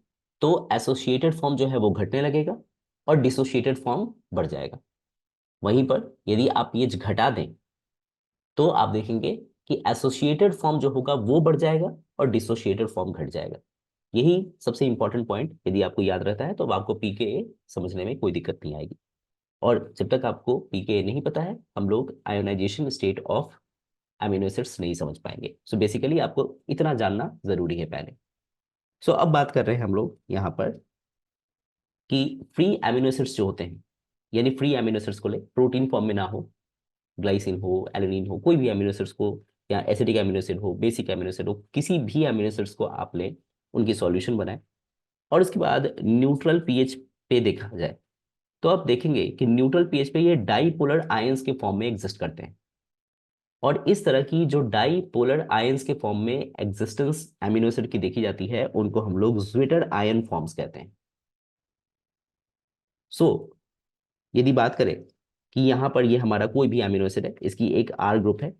तो एसोसिएटेड फॉर्म जो है वो घटने लगेगा और डिसोसिएटेड फॉर्म बढ़ जाएगा। वहीं पर यदि आप पीएच घटा दें, तो आप देखेंगे कि एसोसिएटेड फॉर्म जो होगा वो बढ़ जाएगा और डिसोसिएटेड फॉर्म घट जाएगा। यही सबसे इंपॉर्टेंट पॉइंट यदि आपको याद रहता है, तो अब आपको पीके समझने में कोई दिक्कत नहीं आएगी। और जब तक आपको पीके नहीं पता है, हम लोग ionization state of amino acids नहीं समझ पाएंगे। सो बेसिकली आपको इतना जानना जरूरी है पहले। सो अब बात कर रहे हैं हम लोग यहाँ पर कि फ्री एमिनो एसिड्स जो होते हैं, यानी फ्री एमिनो एसिड्स को ले, प्रोटीन फॉर्म में ना हो, ग्लाइसिन हो, एलेनिन हो, कोई भी एमिनो एसिड्स को, या एसिडिक एमिनो एसिड हो, बेसिक एमिनो एसिड हो, किसी भी एमिनो एसिड्स को आप लें, उनकी सॉल्यूशन बनाएं और उसके बाद न्यूट्रल पीएच पे देखा जाए, तो आप देखेंगे कि न्यूट्रल पीएच पे ये डाईपोलर आयंस के फॉर्म में एग्जिस्ट करते हैं। और इस तरह की जो डाईपोलर आयंस के फॉर्म में एग्जिस्टेंस एमिनो एसिड की देखी जाती है, उनको हम लोग ज्विटर आयन फॉर्म्स कहते हैं। सो यदि बात करें कि यहाँ पर ये हमारा कोई भी अमीनो एसिड है, इसकी एक आर ग्रुप है,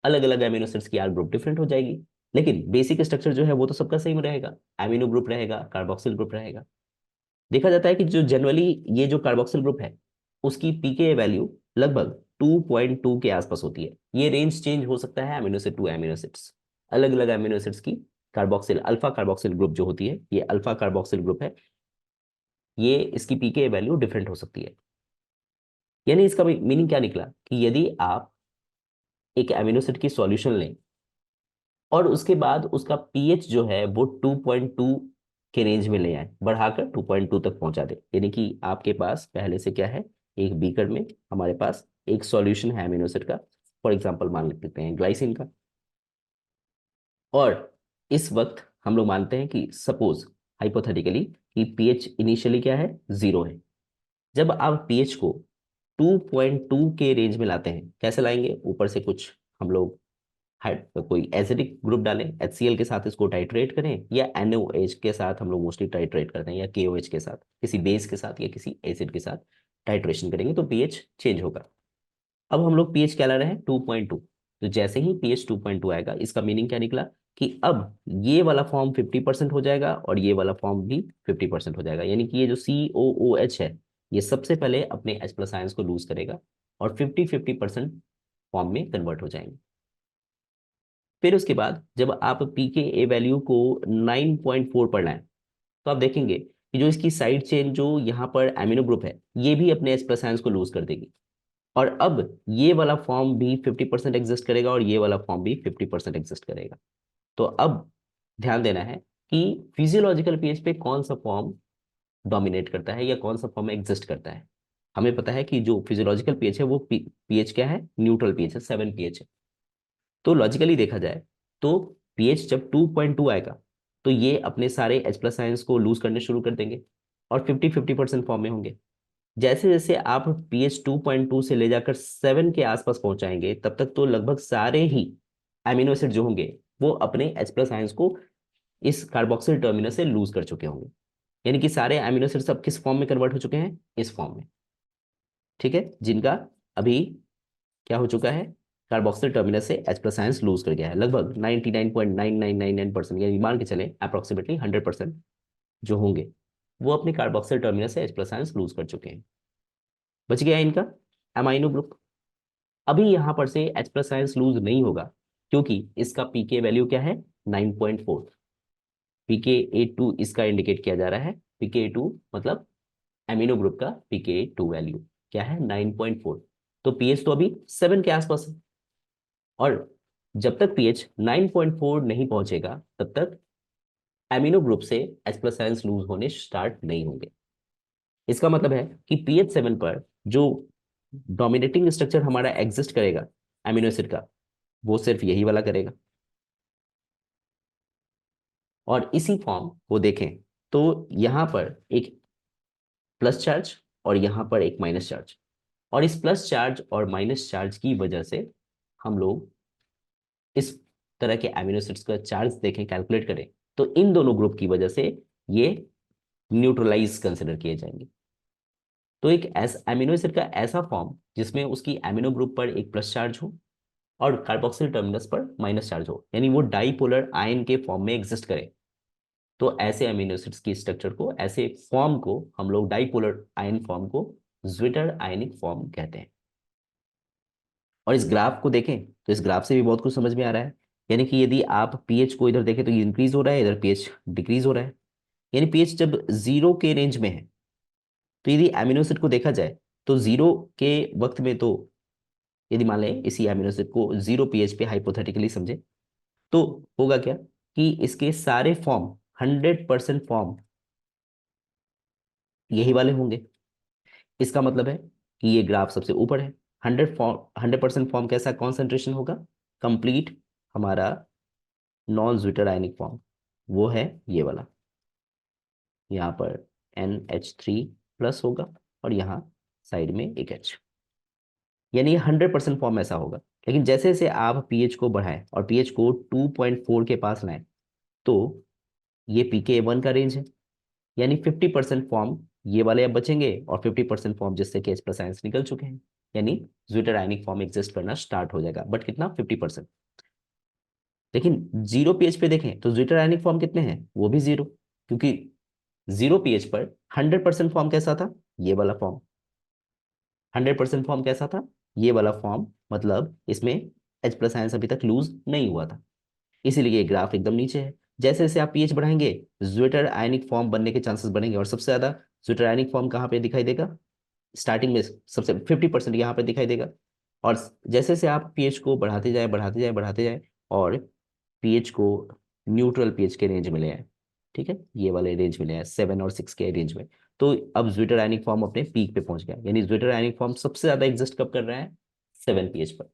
अलग अलग अमीनो एसिड्स की आर ग्रुप डिफरेंट हो जाएगी, लेकिन बेसिक स्ट्रक्चर जो है वो तो सबका सेम रहेगा, अमीनो ग्रुप रहेगा, कार्बोक्सिल ग्रुप रहेगा। देखा जाता है कि जो जनरली ये जो कार्बोक्सिल ग्रुप है उसकी पीके वैल्यू लगभग 2.2 के आसपास होती है। ये रेंज चेंज हो सकता है amino acid to amino acids, अलग अलग अमीनो एसिड्स की कार्बोक्सिल अल्फा कार्बोक्सिल ग्रुप जो होती है, ये अल्फा कार्बोक्सिल ग्रुप है, ये इसकी पीके वैल्यू डिफरेंट हो सकती है। यानी इसका मीनिंग क्या निकला कि यदि आप एक अमीनो एसिड की सॉल्यूशन लें और उसके बाद उसका पीएच जो है वो 2.2 के रेंज में ले आए, बढ़ाकर 2.2 तक पहुंचा दे, यानी कि आपके पास पहले से क्या है, एक बीकर में हमारे पास एक सॉल्यूशन है अमीनो एसिड का, फॉर एग्जांपल मान लेते हैं ग्लाइसिन का, और इस वक्त हम लोग मानते हैं कि सपोज हाइपोथेटिकली कि पीएच इनिशियली क्या है, 0 है। जब आप पीएच को 2.2 के रेंज में लाते हैं, कैसे लाएंगे, ऊपर से कुछ हम लोग कोई एसिडिक ग्रुप डालें, HCl के साथ इसको टाइट्रेट करें, या NaOH के साथ हम लोग मोस्टली टाइट्रेट करते हैं, या KOH के साथ, किसी बेस के साथ या किसी एसिड के साथ टाइट्रेशन करेंगे तो पीएच चेंज होगा। अब हम लोग पीएच क्या ला रहे हैं, 2.2। तो जैसे ही पीएच 2.2 आएगा, इसका मीनिंग क्या निकला कि अब ये वाला फॉर्म 50% हो जाएगा और ये वाला फॉर्म भी 50% हो जाएगा, यानी कि ये जो COOH है ये सबसे पहले अपने H प्लस आयंस को लूज करेगा और 50-50% फॉर्म में कन्वर्ट हो जाएंगे। फिर उसके बाद जब आप pKa वैल्यू को 9.4 पर लाएं तो आप देखेंगे कि जो इसकी साइड चेन जो यहाँ पर एमिनो ग्रुप है ये भी अपने H प्लस आयंस को लूज कर देगी, और अब ये वाला फॉर्म भी 50% एग्जिस्ट करेगा और ये वाला फॉर्म भी 50% एग्जिस्ट करेगा। तो अब ध्यान देना है कि फिजियोलॉजिकल पीएच पे कौन सा फॉर्म डोमिनेट करता है या कौन सा फॉर्म एग्जिस्ट करता है। हमें पता है कि जो फिजियोलॉजिकल पीएच है वो पीएच क्या है, न्यूट्रल पीएच है, 7 पीएच है। तो लॉजिकली देखा जाए तो पीएच जब 2.2 आएगा तो ये अपने सारे H प्लस आयंस को लूज करने शुरू कर देंगे और 50-50% फॉर्म में होंगे। जैसे जैसे आप पीएच 2.2 से ले जाकर 7 के आसपास पहुंचाएंगे तब तक तो लगभग सारे ही एमिनो एसिड जो होंगे वो अपने H प्लस आयंस को इस कार्बोक्सिल टर्मिनस से लूज कर चुके होंगे, यानी कि सारे एमिनो एसिड सब किस फॉर्म में कन्वर्ट हो चुके हैं, इस फॉर्म में। ठीक है, जिनका अभी क्या हो चुका है, कार्बोक्सिल टर्मिनस से H प्लस आयंस लूज कर गया है, लगभग 99.9999%, यानी मान के चले अप्रोक्सीमेटली 100% जो होंगे वो अपने कार्बोक्सिल टर्मिनस से H प्लस आयंस लूज कर चुके हैं। बच गया इनका अमाइनो ग्रुप। अभी यहां पर से H प्लस आयंस लूज नहीं होगा क्योंकि इसका पीके वैल्यू क्या है, 9.4। pKa2 इसका इंडिकेट किया जा रहा है, pKa2 मतलब एमिनो ग्रुप का pKa2 वैल्यू क्या है, 9.4। तो पीएच तो अभी 7 के आसपास है, और जब तक पीएच 9.4 नहीं पहुंचेगा तब तक एमिनो ग्रुप से H प्लस आयंस लूज होने स्टार्ट नहीं होंगे। इसका मतलब है कि पीएच 7 पर जो डोमिनेटिंग स्ट्रक्चर हमारा एग्जिस्ट करेगा एमिनो एसिड का, वो सिर्फ यही वाला करेगा। और इसी फॉर्म को देखें तो यहां पर एक प्लस चार्ज और यहां पर एक माइनस चार्ज, और इस प्लस चार्ज और माइनस चार्ज की वजह से हम लोग इस तरह के एमिनो एसिड्स का चार्ज देखें, कैलकुलेट करें, तो इन दोनों ग्रुप की वजह से ये न्यूट्रलाइज कंसिडर किए जाएंगे। तो एक ऐसा एमिनो एसिड का ऐसा फॉर्म जिसमें उसकी एमिनो ग्रुप पर एक प्लस चार्ज हो और कार्बोक्सिल टर्मिनस पर माइनस चार्ज हो, यानी वो डाईपोलर आयन के फॉर्म में एग्जिस्ट करे, तो ऐसे अमीनो एसिड्स की स्ट्रक्चर को, ऐसे फॉर्म को हम लोग डाईपोलर आयन फॉर्म को ज्विटर आयनिक फॉर्म कहते हैं। और इस ग्राफ को देखें तो इस ग्राफ से भी बहुत कुछ समझ में आ रहा है, यानी कि यदि आप पीएच को इधर देखें तो ये इंक्रीज हो रहा है, इधर पीएच डिक्रीज हो रहा है। यानी पीएच जब 0 के रेंज में है तो यदि एमिनो एसिड को देखा जाए तो 0 के वक्त में, तो यदि मान लें इसी एमिनो एसिड को 0 पीएच पे हाइपोथेटिकली समझे, तो होगा क्या कि इसके सारे फॉर्म, 100% फॉर्म यही वाले होंगे। इसका मतलब है कि ये ग्राफ सबसे ऊपर है। 100% फॉर्म कैसा कॉन्सेंट्रेशन होगा, कंप्लीट हमारा नॉन ज्विटर आयनिक फॉर्म, वो है ये वाला, यहाँ पर NH3+ होगा और यहाँ साइड में एक H, यानी ये 100% फॉर्म ऐसा होगा। लेकिन जैसे जैसे आप पीएच को बढ़ाएं और पीएच को 2.4 के पास लाएं तो ये pKa1 का रेंज है, यानी 50% फॉर्म ये वाले अब बचेंगे और 50% फॉर्म जिससे कि H प्लस आयंस निकल चुके हैं, यानी ज्विटर आयनिक फॉर्म एग्जिस्ट करना स्टार्ट हो जाएगा, बट कितना, 50%। लेकिन 0 पीएच पे देखें तो ज्विटर आयनिक फॉर्म कितने हैं, वो भी 0, क्योंकि 0 pH पर 100% फॉर्म कैसा था, ये वाला फॉर्म। 100% फॉर्म कैसा था, ये वाला फॉर्म, मतलब इसमें H प्लस आयंस अभी तक लूज नहीं हुआ था, इसीलिए ये ग्राफ एकदम नीचे है। जैसे जैसे आप पीएच बढ़ाएंगे, ज्विटर आयनिक फॉर्म बनने के चांसेस बढ़ेंगे, और सबसे ज्यादा ज्विटर आयनिक फॉर्म कहाँ पे दिखाई देगा, स्टार्टिंग में सबसे 50% यहाँ पे दिखाई देगा। और जैसे जैसे आप पीएच को बढ़ाते जाए बढ़ाते जाए बढ़ाते जाए, और पीएच को न्यूट्रल पीएच के रेंज में ले आए, ठीक है, ये वाले रेंज में ले आए 7 और 6 के रेंज में, तो अब ज्विटर आयनिक फॉर्म अपने पीक पे पहुंच गया। यानी ज्विटर आयनिक फॉर्म सबसे ज्यादा एग्जिस्ट कब कर रहा है, 7 पीएच पर।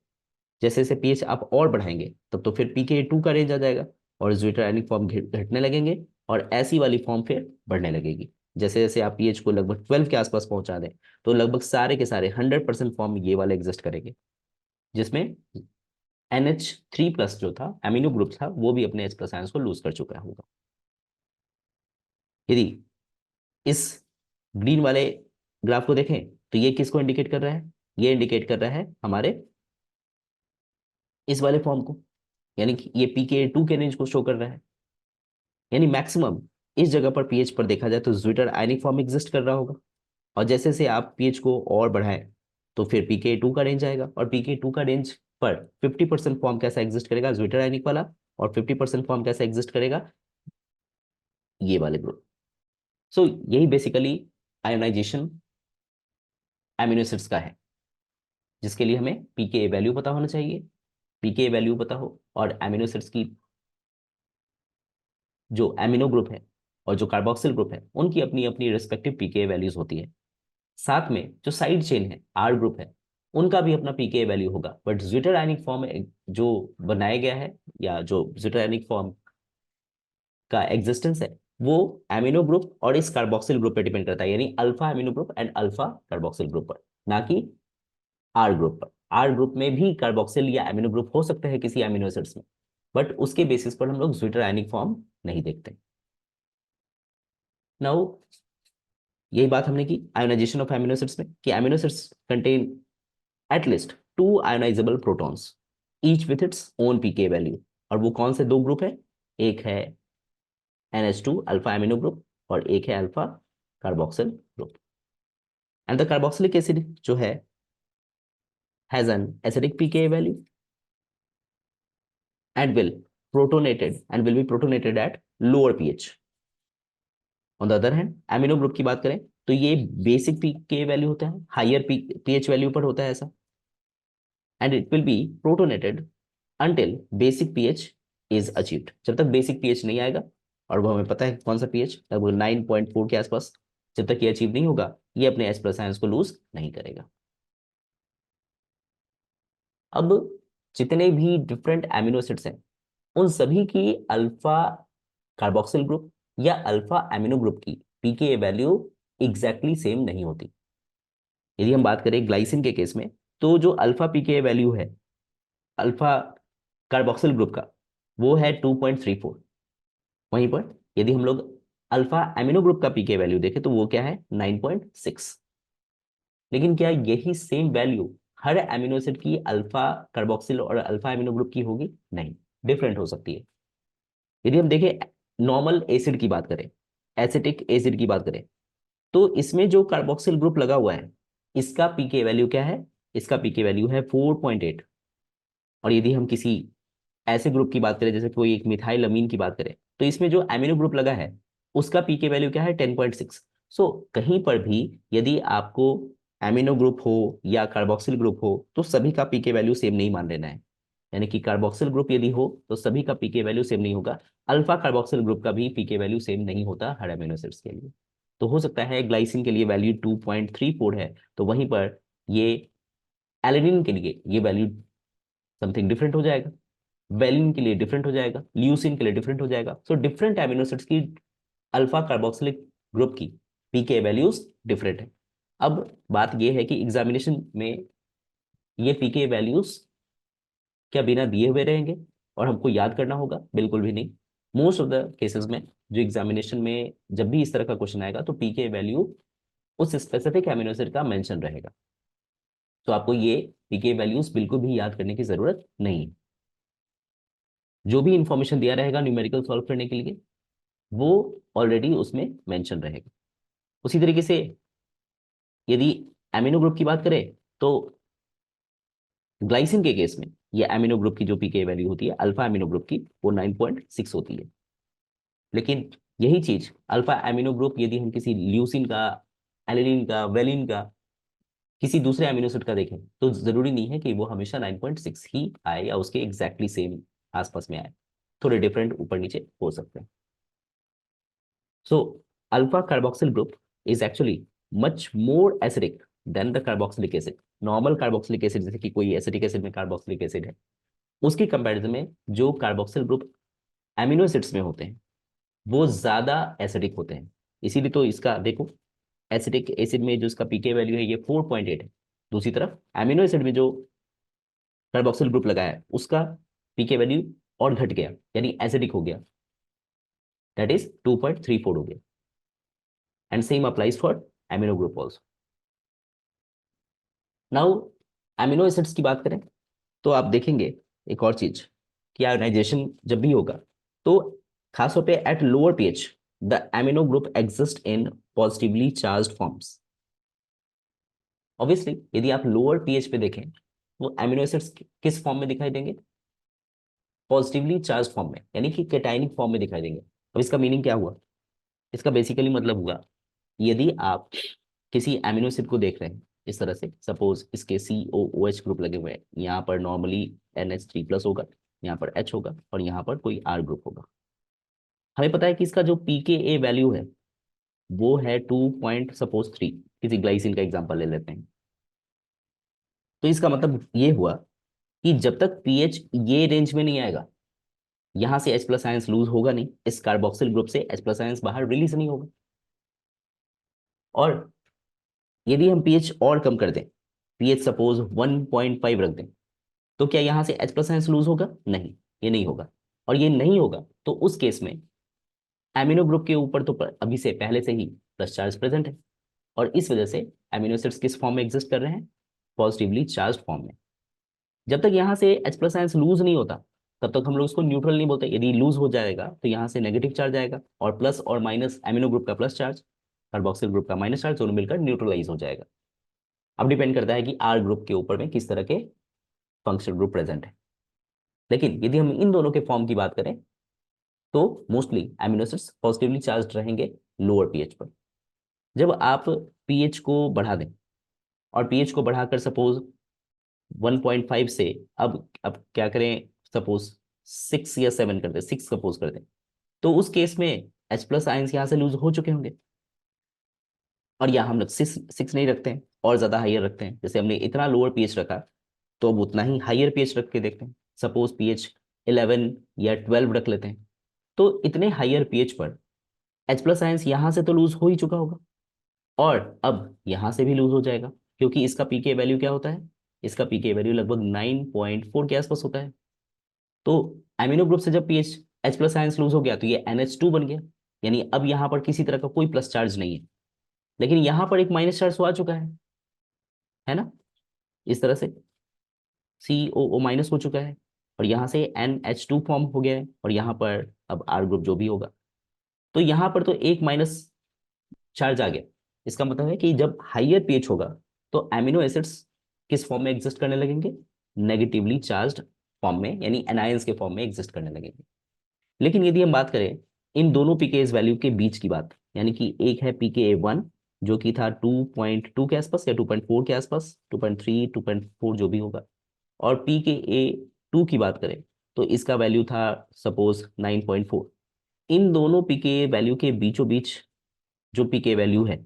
जैसे जैसे पीएच आप और बढ़ाएंगे तब तो फिर pKa2 का रेंज आ जाएगा, और ज्विटर आयनिक फॉर्म घटने लगेंगे, और ऐसी वाली फॉर्म फिर बढ़ने लगेगी। जैसे जैसे आप पीएच को लगभग 12 के आसपास पहुंचा दें, तो लगभग सारे के सारे 100% फॉर्म ये वाले एग्जिस्ट करेंगे, जिसमें NH3+ जो था एमिनो ग्रुप था, वो भी अपने H प्लस आयंस को लूज कर चुका होगा। यदि इस ग्रीन वाले ग्राफ को देखें तो ये किसको इंडिकेट कर रहा है, ये इंडिकेट कर रहा है हमारे इस वाले फॉर्म को, यानी कि ये pKa2 के रेंज को शो कर रहा है। यानी मैक्सिमम इस जगह पर पीएच पर देखा जाए तो ज्विटर आयनिक फॉर्म एग्जिस्ट कर रहा होगा, और जैसे जैसे आप पीएच को और बढ़ाएं तो फिर pKa2 का रेंज आएगा, और pKa2 का रेंज पर 50% फॉर्म कैसा एग्जिस्ट करेगा, ज्विटर आयनिक वाला, और 50% फॉर्म कैसा एग्जिस्ट करेगा, ये वाले ग्रुप। सो यही बेसिकली आयोनाइजेशन एमिनो एसिड्स का है, जिसके लिए हमें पीके वैल्यू पता होना चाहिए, पीके वैल्यू पता हो, और एमिनो एसिड्स की जो एमिनो ग्रुप है और जो कार्बोक्सिल ग्रुप है उनकी अपनी अपनी रिस्पेक्टिव पीके वैल्यूज होती है। साथ में जो साइड चेन है आर ग्रुप है, उनका भी अपना पीके वैल्यू होगा, बट ज्विटर आयनिक फॉर्म जो बनाया गया है, या जो ज्विटर आयनिक फॉर्म का एग्जिस्टेंस है, वो एमिनो ग्रुप और इस कार्बोक्सिल ग्रुप पे डिपेंड करता है, यानी alpha amino group and alpha carboxyl group पर, ना कि आर ग्रुप पर। आर ग्रुप में भी कार्बोक्सिल या एमिनो ग्रुप हो सकते हैं किसी एमिनो एसिड्स में, बट उसके बेसिस पर हम लोग ज्विटर आयनिक फॉर्म नहीं देखते। नाउ यही बात हमने की आयोनाइजेशन ऑफ एमिनो एसिड्स में, कि amino acids contain at least 2 ionizable protons, each with its own pK value. और वो कौन से दो ग्रुप है, एक है NH2 अल्फा एमिनो ग्रुप, और एक है alpha carboxyl group. And the carboxylic acid जो है has an acidic pK value and will be protonated at lower pH. On the other hand, amino group की बात करें तो ये बेसिक पीके वैल्यू होता है, हायर पीएच वैल्यू पर होता है ऐसा, and it will be protonated until basic pH is achieved. जब तक बेसिक पीएच नहीं आएगा, और वो हमें पता है कौन सा पीएच, लगभग 9.4 के आसपास, जब तक ये अचीव नहीं होगा ये अपने एच प्लस आयंस को लूज नहीं करेगा। अब जितने भी डिफरेंट एमिनो एसिड्स हैं उन सभी की अल्फा कार्बोक्सिल ग्रुप या अल्फा एमिनो ग्रुप की पीके वैल्यू एग्जैक्टली सेम नहीं होती। यदि हम बात करें ग्लाइसिन के केस में, तो जो अल्फा पीके वैल्यू है अल्फा कार्बोक्सिल ग्रुप का, वो है 2.34। वहीं पर यदि हम लोग अल्फा एमिनो ग्रुप का पीके वैल्यू देखें तो वो क्या है, 9.6। लेकिन क्या यही सेम वैल्यू हर एमिनो एसिड की अल्फा कार्बोक्सिल और अल्फा एमिनो ग्रुप की होगी, नहीं, डिफरेंट हो सकती है। यदि हम देखें नॉर्मल एसिड की बात करें, एसिटिक एसिड की बात करें, तो इसमें जो कार्बोक्सिल ग्रुप लगा हुआ है इसका पीके वैल्यू क्या है, इसका पीके वैल्यू है 4.8। और यदि हम किसी ऐसे ग्रुप की बात करें जैसे कोई एक मिथाइल अमीन की बात करें, तो इसमें जो एमिनो ग्रुप लगा है उसका पीके वैल्यू क्या है, 10.6। सो कहीं पर भी यदि आपको एमिनो ग्रुप हो या कार्बोक्सिल ग्रुप हो तो सभी का पीके वैल्यू सेम नहीं मान लेना है। यानी कि कार्बोक्सिल ग्रुप यदि हो तो सभी का पीके वैल्यू सेम नहीं होगा, अल्फा कार्बोक्सिल ग्रुप का भी पीके वैल्यू सेम नहीं होता हर एमिनो एसिड्स के लिए। तो हो सकता है ग्लाइसिन के लिए वैल्यू 2.34 है, तो वहीं पर ये एलेनिन के लिए ये वैल्यू समथिंग डिफरेंट हो जाएगा, वेलिन के लिए डिफरेंट हो जाएगा, ल्यूसिन के लिए डिफरेंट हो जाएगा। सो डिफरेंट एमिनो एसिड्स की अल्फा कार्बोक्सिलिक ग्रुप की पीके वैल्यूज डिफरेंट है। अब बात यह है कि एग्जामिनेशन में ये पीके वैल्यूज क्या बिना दिए हुए रहेंगे और हमको याद करना होगा, बिल्कुल भी नहीं। मोस्ट ऑफ द केसेस में जो एग्जामिनेशन में जब भी इस तरह का क्वेश्चन आएगा तो पीके वैल्यू उस स्पेसिफिक एमिनो एसिड का मेंशन रहेगा, तो आपको ये पीके वैल्यूज बिल्कुल भी याद करने की जरूरत नहीं है। जो भी इंफॉर्मेशन दिया रहेगा न्यूमेरिकल सॉल्व करने के लिए वो ऑलरेडी उसमें मेंशन रहेगा। उसी तरीके से यदि एमिनो ग्रुप की बात करें तो ग्लाइसिन के केस में ये एमिनो ग्रुप की जो पीके वैल्यू होती है अल्फा एमिनो ग्रुप की, वो 9.6 होती है। लेकिन यही चीज अल्फा एमिनो ग्रुप यदि हम किसी ल्यूसिन का, एलिनिन का, वेलिन का, किसी दूसरे एमिनो एसिड का देखें तो जरूरी नहीं है कि वो हमेशा 9.6 ही आए या उसके एग्जैक्टली सेम आसपास में आए, थोड़े डिफरेंट ऊपर नीचे हो सकते हैं। So alpha carboxyl group is actually much more acidic then the carboxylic acid. Normal carboxylic acid, जैसे कि कोई एसिटिक एसिड में कार्बोक्सिलिक एसिड है, उसकी कंपैरिजन में जो कार्बोक्सिल ग्रुप एमिनो एसिड्स में होते हैं वो ज्यादा एसिडिक होते हैं। इसीलिए तो इसका देखो, एसिडिक एसिड में जो इसका पीके वैल्यू है ये 4.8 है। दूसरी तरफ एमिनो एसिड में जो कार्बोक्सिल ग्रुप लगाया है उसका पीके वैल्यू और घट गया, यानी एसिडिक हो गया, दैट इज 2.34 हो गया। And same applies for amino group also. Now amino acids की बात करें तो आप देखेंगे एक और चीज कि आयोनाइजेशन जब भी होगा तो खासतौर पे at lower pH the amino group exist in positively charged forms. Obviously यदि आप लोअर पीएच पे देखें तो एमिनो एसिड्स किस फॉर्म में दिखाई देंगे? पॉजिटिवली चार्ज फॉर्म में, यानी कि कैटायनिक फॉर्म में दिखाई देंगे। अब इसका मीनिंग क्या हुआ? इसका बेसिकली मतलब हुआ यदि आप किसी एमिनो एसिड को देख रहे हैं इस तरह से, सपोज इसके COOH ग्रुप लगे हुए हैं, यहाँ पर नॉर्मली NH3+ होगा, यहाँ पर H होगा और यहाँ पर कोई R ग्रुप होगा। हमें पता है कि इसका जो pKa वैल्यू है वो है 2.3। किसी ग्लाइसिन का एग्जांपल ले लेते हैं। तो इसका मतलब ये हुआ कि जब तक पीएच ये रेंज में नहीं आएगा, यहां से H+ आयंस लूज होगा नहीं, इस कार्बोक्सिल ग्रुप से H+ आयंस बाहर रिलीज नहीं होगा। और यदि हम पीएच और कम कर दें, पीएच सपोज 1.5 रख दें, तो क्या यहां से H+ आयंस लूज होगा? नहीं, ये नहीं होगा। और ये नहीं होगा तो उस केस में एमिनो ग्रुप के ऊपर तो अभी से पहले से ही प्लस चार्ज प्रेजेंट है, और इस वजह से एमिनो एसिड्स किस फॉर्म में एग्जिस्ट कर रहे हैं? पॉजिटिवली चार्ज फॉर्म में। जब तक यहाँ से H+ आयंस लूज नहीं होता तब तक हम लोग उसको न्यूट्रल नहीं बोलते। यदि लूज हो जाएगा तो यहाँ से नेगेटिव चार्ज आएगा और प्लस और माइनस, एमिनो ग्रुप का प्लस चार्ज, कार्बोक्सिल ग्रुप का माइनस चार्ज, दोनों मिलकर न्यूट्रलाइज हो जाएगा। अब डिपेंड करता है कि R ग्रुप के ऊपर में किस तरह के फंक्शनल ग्रुप प्रेजेंट है। लेकिन यदि हम इन दोनों के फॉर्म की बात करें तो mostly amino acids positively charge रहेंगे लोअर पीएच पर। जब आप पीएच को बढ़ा दें और पीएच को बढ़ाकर सपोज 1.5 से अब क्या करें, सपोज 6 या 7 कर दें, 6 सपोज कर दें, तो उस केस में H+ आयंस यहाँ से लूज हो चुके होंगे। और यहाँ हम लोग 6 नहीं रखते हैं और ज्यादा हाइयर रखते हैं। जैसे हमने इतना लोअर पीएच रखा तो अब उतना ही हाइयर पीएच रख के देखते हैं, सपोज पीएच 11 या 12 रख लेते हैं। तो इतने हाइयर पीएच पर H+ आयंस यहाँ से तो लूज हो ही चुका होगा और अब यहाँ से भी लूज हो जाएगा, क्योंकि इसका पीके वैल्यू क्या होता है? इसका पीके वैल्यू लगभग 9.4 के आसपास होता है। तो एमिनो ग्रुप से जब पीएच H+ आयंस लूज हो गया तो ये NH2 बन गया, यानी अब यहाँ पर किसी तरह का कोई प्लस चार्ज नहीं है, लेकिन यहाँ पर एक माइनस चार्ज तो आ चुका है ना? इस तरह से COO- हो चुका है और यहाँ से NH2 फॉर्म हो गया है और यहाँ पर अब R ग्रुप जो भी होगा, तो यहाँ पर तो एक माइनस चार्ज आ गया। इसका मतलब है कि जब हाइयर पीएच होगा तो एमिनो एसिड्स किस फॉर्म में एग्जिस्ट करने लगेंगे? नेगेटिवली चार्ज्ड फॉर्म में, यानी एनायंस के फॉर्म में एग्जिस्ट करने लगेंगे। लेकिन यदि हम बात करें इन दोनों पीकेएस वैल्यू के बीच की बात, यानी कि एक है pKa1 जो कि था 2.2 के आसपास या 2.4 के आसपास, 2.3 2.4 जो भी होगा, और pKa2 की बात करें तो इसका वैल्यू था सपोज 9.4। इन दोनों पीके वैल्यू के बीचों बीच जो पीके वैल्यू है,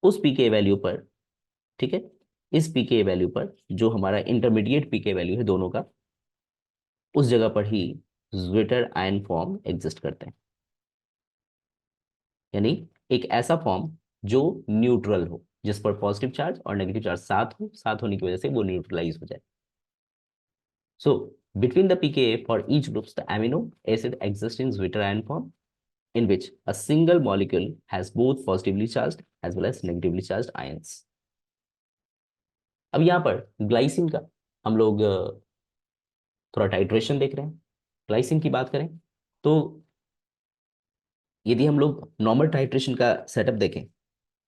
उस पीके वैल्यू पर, ठीक है, इस पीके वैल्यू पर जो हमारा इंटरमीडिएट पीके वैल्यू है दोनों का, उस जगह पर ही ज्विटर आयन फॉर्म एग्जिस्ट करते हैं। यानी एक ऐसा फॉर्म जो न्यूट्रल हो, जिस पर पॉजिटिव चार्ज और नेगेटिव चार्ज साथ हो, साथ होने की वजह से वो न्यूट्रलाइज हो जाए। सो between the pKa for each groups the amino acid exists in zwitter ion form in which a single molecule has both positively charged as well as negatively charged ions. अब यहाँ पर ग्लाइसिन का हम लोग थोड़ा titration देख रहे हैं। ग्लाइसिन की बात करें तो यदि हम लोग नॉर्मल टाइट्रेशन का सेटअप देखें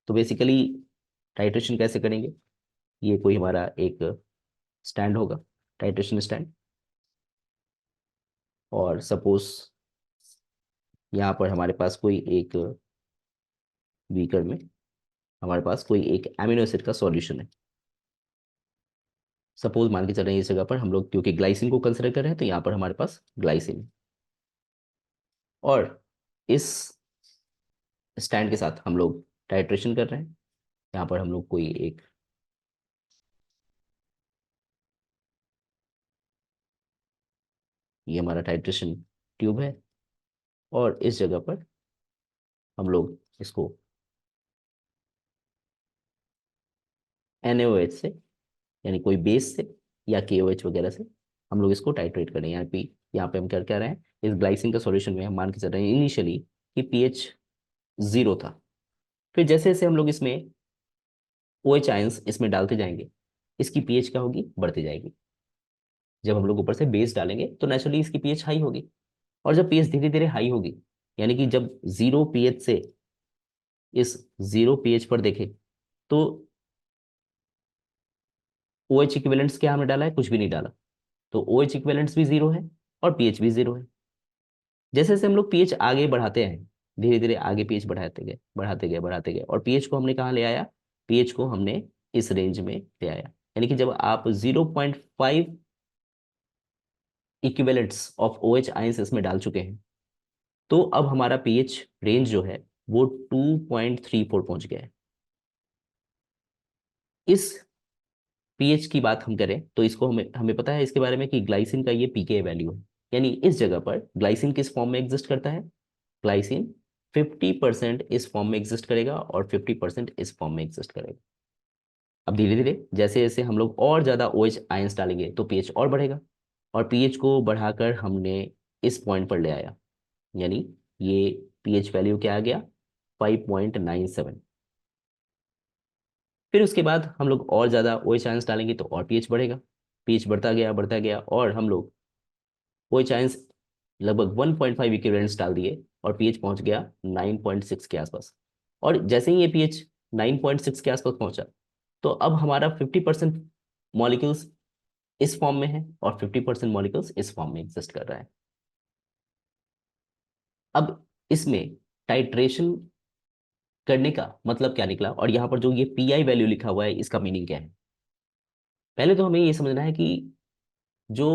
तो बेसिकली टाइट्रेशन कैसे करेंगे, ये कोई हमारा एक स्टैंड होगा, टाइट्रेशन स्टैंड, और सपोज यहाँ पर हमारे पास कोई एक बीकर में हमारे पास कोई एक एमिनो एसिड का सॉल्यूशन है। सपोज मान के चल रहे हैं इस जगह पर हम लोग क्योंकि ग्लाइसिन को कंसिडर कर रहे हैं तो यहाँ पर हमारे पास ग्लाइसिन, और इस स्टैंड के साथ हम लोग टाइट्रेशन कर रहे हैं। यहाँ पर हम लोग कोई एक ये हमारा टाइट्रेशन ट्यूब है, और इस जगह पर हम लोग इसको NaOH से, यानी कोई बेस से या KOH वगैरह से हम लोग इसको टाइट्रेट करें। यहाँ पे हम क्या कर रहे हैं, इस ग्लाइसिन का सॉल्यूशन में हम मान के चल रहे हैं इनिशियली कि pH 0 था। फिर जैसे जैसे हम लोग इसमें OH आयंस इसमें डालते जाएंगे, इसकी pH क्या होगी, बढ़ती जाएगी। जब हम लोग ऊपर से बेस डालेंगे तो नेचुरली इसकी pH हाई होगी, और जब pH धीरे धीरे हाई होगी, यानी कि जब 0 pH से इस 0 pH पर देखें तो OH इक्विवेलेंट्स क्या हमने डाला है, कुछ भी नहीं डाला, तो OH इक्विवेलेंट्स भी 0 है और pH भी 0 है। जैसे जैसे हम लोग pH आगे बढ़ाते हैं, धीरे धीरे आगे pH बढ़ाते गए बढ़ाते गए बढ़ाते गए, और pH को हमने कहाँ ले आया, pH को हमने इस रेंज में ले आया। यानी कि जब आप 0.5 इक्विवेलेंट्स ऑफ OH आयंस इसमें डाल चुके हैं, तो अब हमारा pH रेंज जो है वो 2.34 पहुंच गया है। इस pH की बात हम करें तो इसको हमें हमें पता है इसके बारे में कि ग्लाइसिन का ये pK वैल्यू है। यानी इस जगह पर ग्लाइसिन किस फॉर्म में एग्जिस्ट करता है, ग्लाइसिन 50% इस फॉर्म में एग्जिस्ट करेगा और 50% इस फॉर्म में एग्जिस्ट करेगा। अब धीरे धीरे जैसे जैसे हम लोग और ज्यादा OH आयंस डालेंगे तो pH और बढ़ेगा, और pH को बढ़ाकर हमने इस पॉइंट पर ले आया, यानी ये pH वैल्यू क्या आ गया, 5.97। फिर उसके बाद हम लोग और ज्यादा OH आयंस डालेंगे तो और pH बढ़ेगा, pH बढ़ता गया, और हम लोग OH आयंस लगभग 1.5 इक्विवेलेंट्स डाल दिए और pH पहुंच गया 9.6 के आसपास। और जैसे ही ये pH 9.6 के आसपास पहुंचा, तो अब हमारा 50% मॉलिक्यूल्स इस फॉर्म में है और 50% मॉलिक्यूल्स इस फॉर्म में एग्जिस्ट कर रहा है। अब इसमें टाइट्रेशन करने का मतलब क्या निकला, और यहाँ पर जो ये PI वैल्यू लिखा हुआ है इसका मीनिंग क्या है। पहले तो हमें ये समझना है कि जो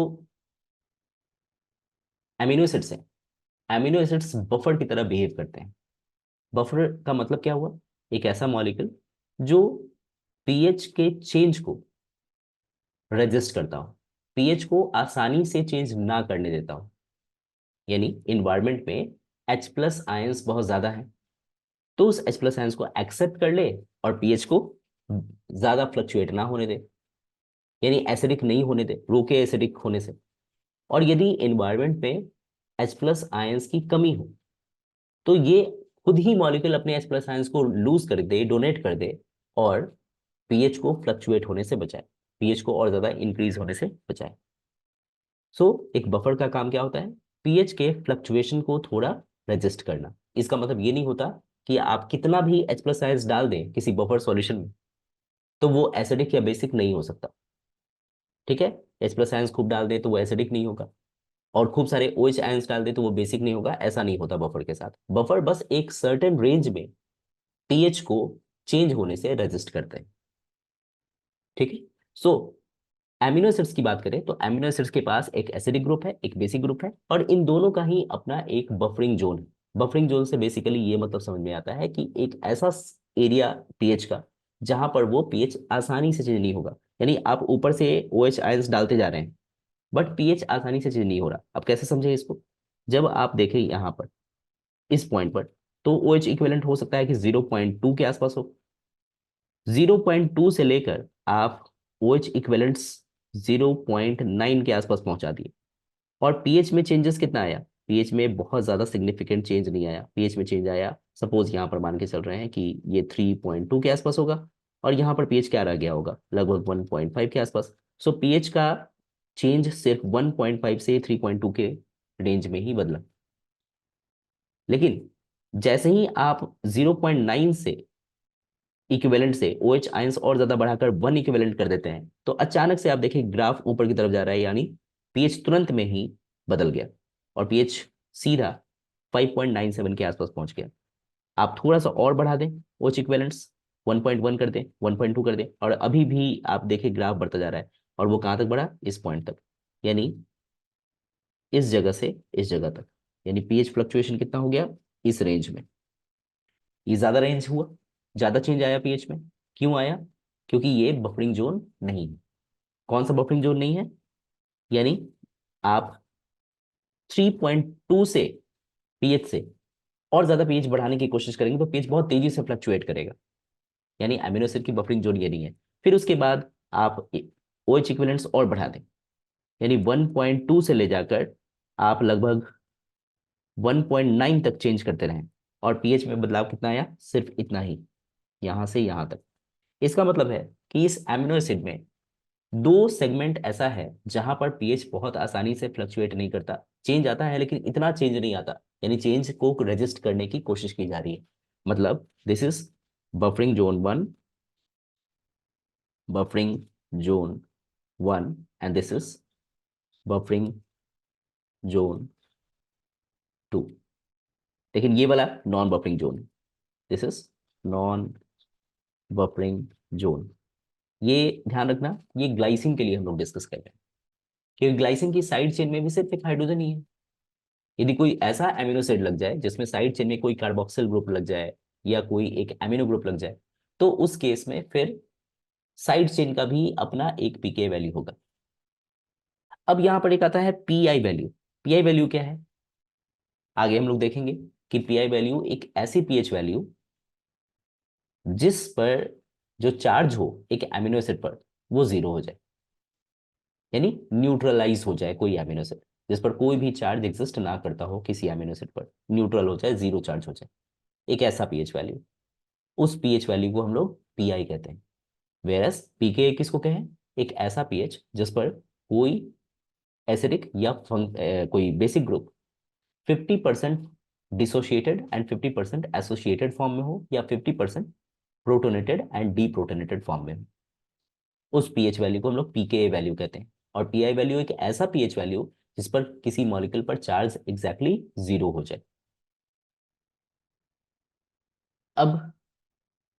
एमिनो एसिड्स हैं, एमिनो एसिड्स बफर की तरह बिहेव करते हैं। बफर का मतलब क्या हुआ, एक ऐसा मॉलिक्यूल जो pH के चेंज को रेजिस्ट करता हो, pH को आसानी से चेंज ना करने देता हो। यानी इन्वायरमेंट में H+ आयंस बहुत ज्यादा है, तो उस H+ आयंस को एक्सेप्ट कर ले और pH को ज्यादा फ्लक्चुएट ना होने दे, यानी एसिडिक नहीं होने दे, रोके एसिडिक होने से। और यदि इन्वायरमेंट में H+ आयंस की कमी हो तो ये खुद ही मॉलिक्यूल अपने H+ आयंस को लूज कर दे, डोनेट कर दे, और pH को फ्लक्चुएट होने से बचाए, pH को और ज्यादा इंक्रीज होने से बचाए। सो एक बफर का काम क्या होता है, pH के फ्लक्चुएशन को थोड़ा रेजिस्ट करना। इसका मतलब ये नहीं होता कि आप कितना भी H+ आयंस डाल दें किसी बफर सॉल्यूशन में तो वो एसिडिक या बेसिक नहीं हो सकता। ठीक है, H+ आयंस खूब डाल दे तो वो एसिडिक नहीं होगा, और खूब सारे OH आयंस डाल दे तो वो बेसिक नहीं होगा, ऐसा नहीं होता बफर के साथ। बफर बस एक सर्टेन रेंज में pH को चेंज होने से रेजिस्ट करते हैं। ठीक है, सो एमिनो एसिड्स की बात करें तो एमिनो एसिड्स के पास एक एसिडिक ग्रुप है, एक बेसिक ग्रुप है, और इन दोनों का ही अपना एक बफरिंग जोन है। बफरिंग जोन से बेसिकली ये मतलब समझ में आता है कि एक ऐसा एरिया pH का जहां पर वो pH आसानी से चेंज नहीं होगा। यानी आप ऊपर से OH आयंस डालते जा रहे हैं बट pH आसानी से चेंज नहीं हो रहा। अब कैसे समझे इसको, जब आप देखें यहाँ पर इस पॉइंट पर, तो OH इक्विवेलेंट हो सकता है कि 0.2 के आसपास हो। 0.2 से लेकर आप OH इक्विवेलेंट्स 0.9 के आसपास पहुंचा दिए, और pH में चेंजेस कितना आया, pH में बहुत ज्यादा सिग्निफिकेंट चेंज नहीं आया। pH में चेंज आया, सपोज यहाँ पर मान के चल रहे हैं कि ये 3.2 के आसपास होगा, और यहाँ पर pH क्या रह गया होगा, लगभग 1.5 के आसपास। सो pH का चेंज सिर्फ 1.5 से 3.2 के रेंज में ही बदला। लेकिन जैसे ही आप 0.9 से इक्विवेलेंट से OH आयंस और ज्यादा बढ़ाकर 1 इक्विवेलेंट कर देते हैं, तो अचानक से आप देखिए ग्राफ ऊपर की तरफ जा रहा है, यानी पीएच तुरंत में ही बदल गया और पीएच सीधा 5.97 के आसपास पहुंच गया। आप थोड़ा सा और बढ़ा दें OH इक्विवेलेंट्स, 1.1 कर दें, 1.2 कर दें, और अभी भी आप देखिए ग्राफ बढ़ता जा रहा है। और वो कहाँ तक बढ़ा? इस पॉइंट तक, यानी इस जगह से इस जगह तक, यानी पीएच फ्लक्चुएशन कितना हो गया? इस रेंज में। ये ज्यादा रेंज हुआ, ज्यादा चेंज आया पीएच में। क्यों आया? क्योंकि ये बफरिंग जोन नहीं है। कौन सा बफरिंग जोन नहीं है? यानी आप 3.2 से पीएच से और ज्यादा पीएच बढ़ाने की कोशिश करेंगे तो पीएच बहुत तेजी से फ्लक्चुएट करेगा, यानी अमीनो एसिड की बफरिंग जोन ये नहीं है। फिर उसके बाद आप OH इक्विवेलेंट्स और बढ़ा दें, यानी 1.2 से ले जाकर आप लगभग 1.9 तक चेंज करते रहें, और पीएच में बदलाव कितना आया? सिर्फ इतना ही, यहां से यहां तक। इसका मतलब है कि इस एमिनो एसिड में दो सेगमेंट ऐसा है जहां पर पीएच बहुत आसानी से फ्लक्चुएट नहीं करता, चेंज आता है लेकिन इतना चेंज नहीं आता, यानी चेंज को रजिस्ट करने की कोशिश की जा रही है। मतलब this is buffering zone 1, buffering zone 1, and this is buffering zone 2। लेकिन ये वाला non buffering zone, this is non buffering zone. ये ध्यान रखना, ये ग्लाइसिन के लिए हम लोग डिस्कस कर रहे हैं, क्योंकि ग्लाइसिन की साइड चेन में भी सिर्फ एक हाइड्रोजन ही है। यदि कोई ऐसा एमिनो एसिड लग जाए जिसमें साइड चेन में कोई कार्बोक्सिल ग्रुप लग जाए या कोई एक एमिनो ग्रुप लग जाए, तो उस केस में फिर साइड चेन का भी अपना एक पीके वैल्यू होगा। अब यहां पर एक आता है पीआई वैल्यू। पीआई वैल्यू क्या है? आगे हम लोग देखेंगे कि पीआई वैल्यू एक ऐसी पीएच वैल्यू जिस पर जो चार्ज हो एक एमिनो एसिड पर वो जीरो हो जाए, यानी न्यूट्रलाइज हो जाए कोई एमिनो एसिड जिस पर कोई भी चार्ज एग्जिस्ट ना करता हो, किसी एमिनो एसिड पर न्यूट्रल हो जाए, जीरो चार्ज हो जाए, एक ऐसा पीएच वैल्यू। उस पीएच वैल्यू को हम लोग पीआई कहते हैं। वेरस पीके किसको कहें? एक ऐसा पीएच जिस पर कोई एसिडिक या कोई basic group 50% dissociated and 50% associated form में हो, या 50% प्रोटोनेटेड एंड डीप्रोटोनेटेड फॉर्म में हो, उस पीएच वैल्यू को हम लोग पीके वैल्यू कहते हैं। और पीआई वैल्यू एक ऐसा पीएच वैल्यू जिस पर किसी मॉलिक्यूल पर चार्ज एग्जैक्टली जीरो हो जाए। अब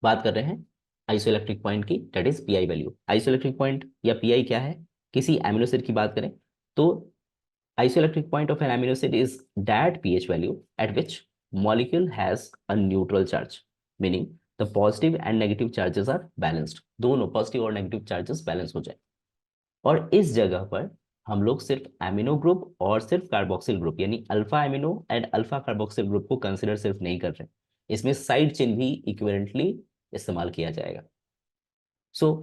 बात कर रहे हैं आइसोइलेक्ट्रिक पॉइंट की, that is pi value. Isoelectric point या पीआई क्या है? किसी एमिनो एसिड की बात करें तो isoelectric point of an amino acid is that pH value at which molecule has a neutral charge, meaning the positive and negative charges are balanced, दोनों positive और नेगेटिव चार्जेस बैलेंस हो जाए। और इस जगह पर हम लोग सिर्फ एमिनो ग्रुप और सिर्फ कार्बोक्सिल ग्रुप, यानी alpha amino and alpha carboxyl group को कंसिडर सिर्फ नहीं कर रहे, इसमें साइड चेन भी इक्विवेलेंटली इस्तेमाल किया जाएगा। सो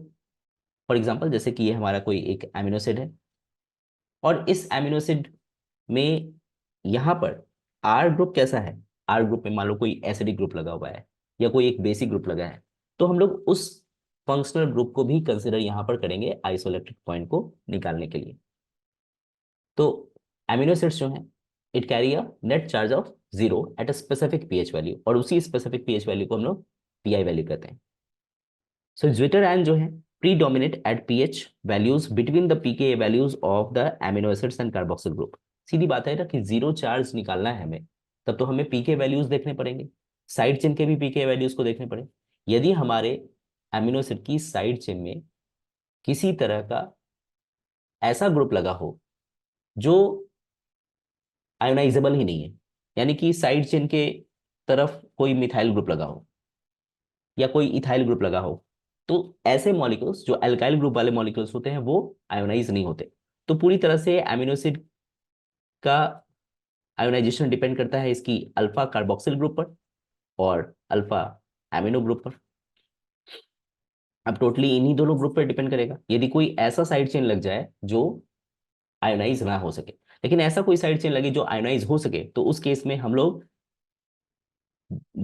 फॉर एग्जांपल, जैसे कि ये हमारा कोई एक एमिनो एसिड है, और इस एमिनो एसिड में यहां पर आर ग्रुप कैसा है? आर ग्रुप में मान लो कोई एसिडिक ग्रुप लगा हुआ है या कोई एक बेसिक ग्रुप लगा है, तो हम लोग उस फंक्शनल ग्रुप को भी कंसिडर यहां पर करेंगे आइसोइलेक्ट्रिक पॉइंट को निकालने के लिए। तो एमिनो एसिड्स जो हैं, it carry a net charge of zero at a specific pH value, और उसी स्पेसिफिक पीएच वैल्यू को हम लोग पीआई वैल्यू कहते हैं। सो ज्विटर आयन जो है predominate at pH values between the pKa values of the amino acids and carboxyl group। सीधी बात है ना कि जीरो चार्ज निकालना है हमें, तब तो हमें पीके वैल्यूज देखने पड़ेंगे, साइड चेन के भी पीके वैल्यूज को देखने पड़े। यदि हमारे एमिनो एसिड की साइड चेन में किसी तरह का ऐसा ग्रुप लगा हो जो आयोनाइजेबल ही नहीं है, यानी कि साइड चेन के तरफ कोई मिथाइल ग्रुप लगा हो या कोई इथाइल ग्रुप लगा हो, तो ऐसे मॉलिक्यूल्स जो अल्काइल ग्रुप वाले मॉलिक्यूल्स होते हैं वो आयोनाइज नहीं होते। तो पूरी तरह से एमिनो एसिड का आयोनाइजेशन डिपेंड करता है इसकी अल्फा कार्बोक्सिल ग्रुप पर और अल्फा एमिनो ग्रुप पर। अब टोटली इन्हीं दोनों ग्रुप पर डिपेंड करेगा। यदि कोई ऐसा साइड चेन लग जाए जो आयोनाइज ना हो सके, लेकिन ऐसा कोई साइड चेन लगे जो आयोनाइज हो सके, तो उस केस में हम लोग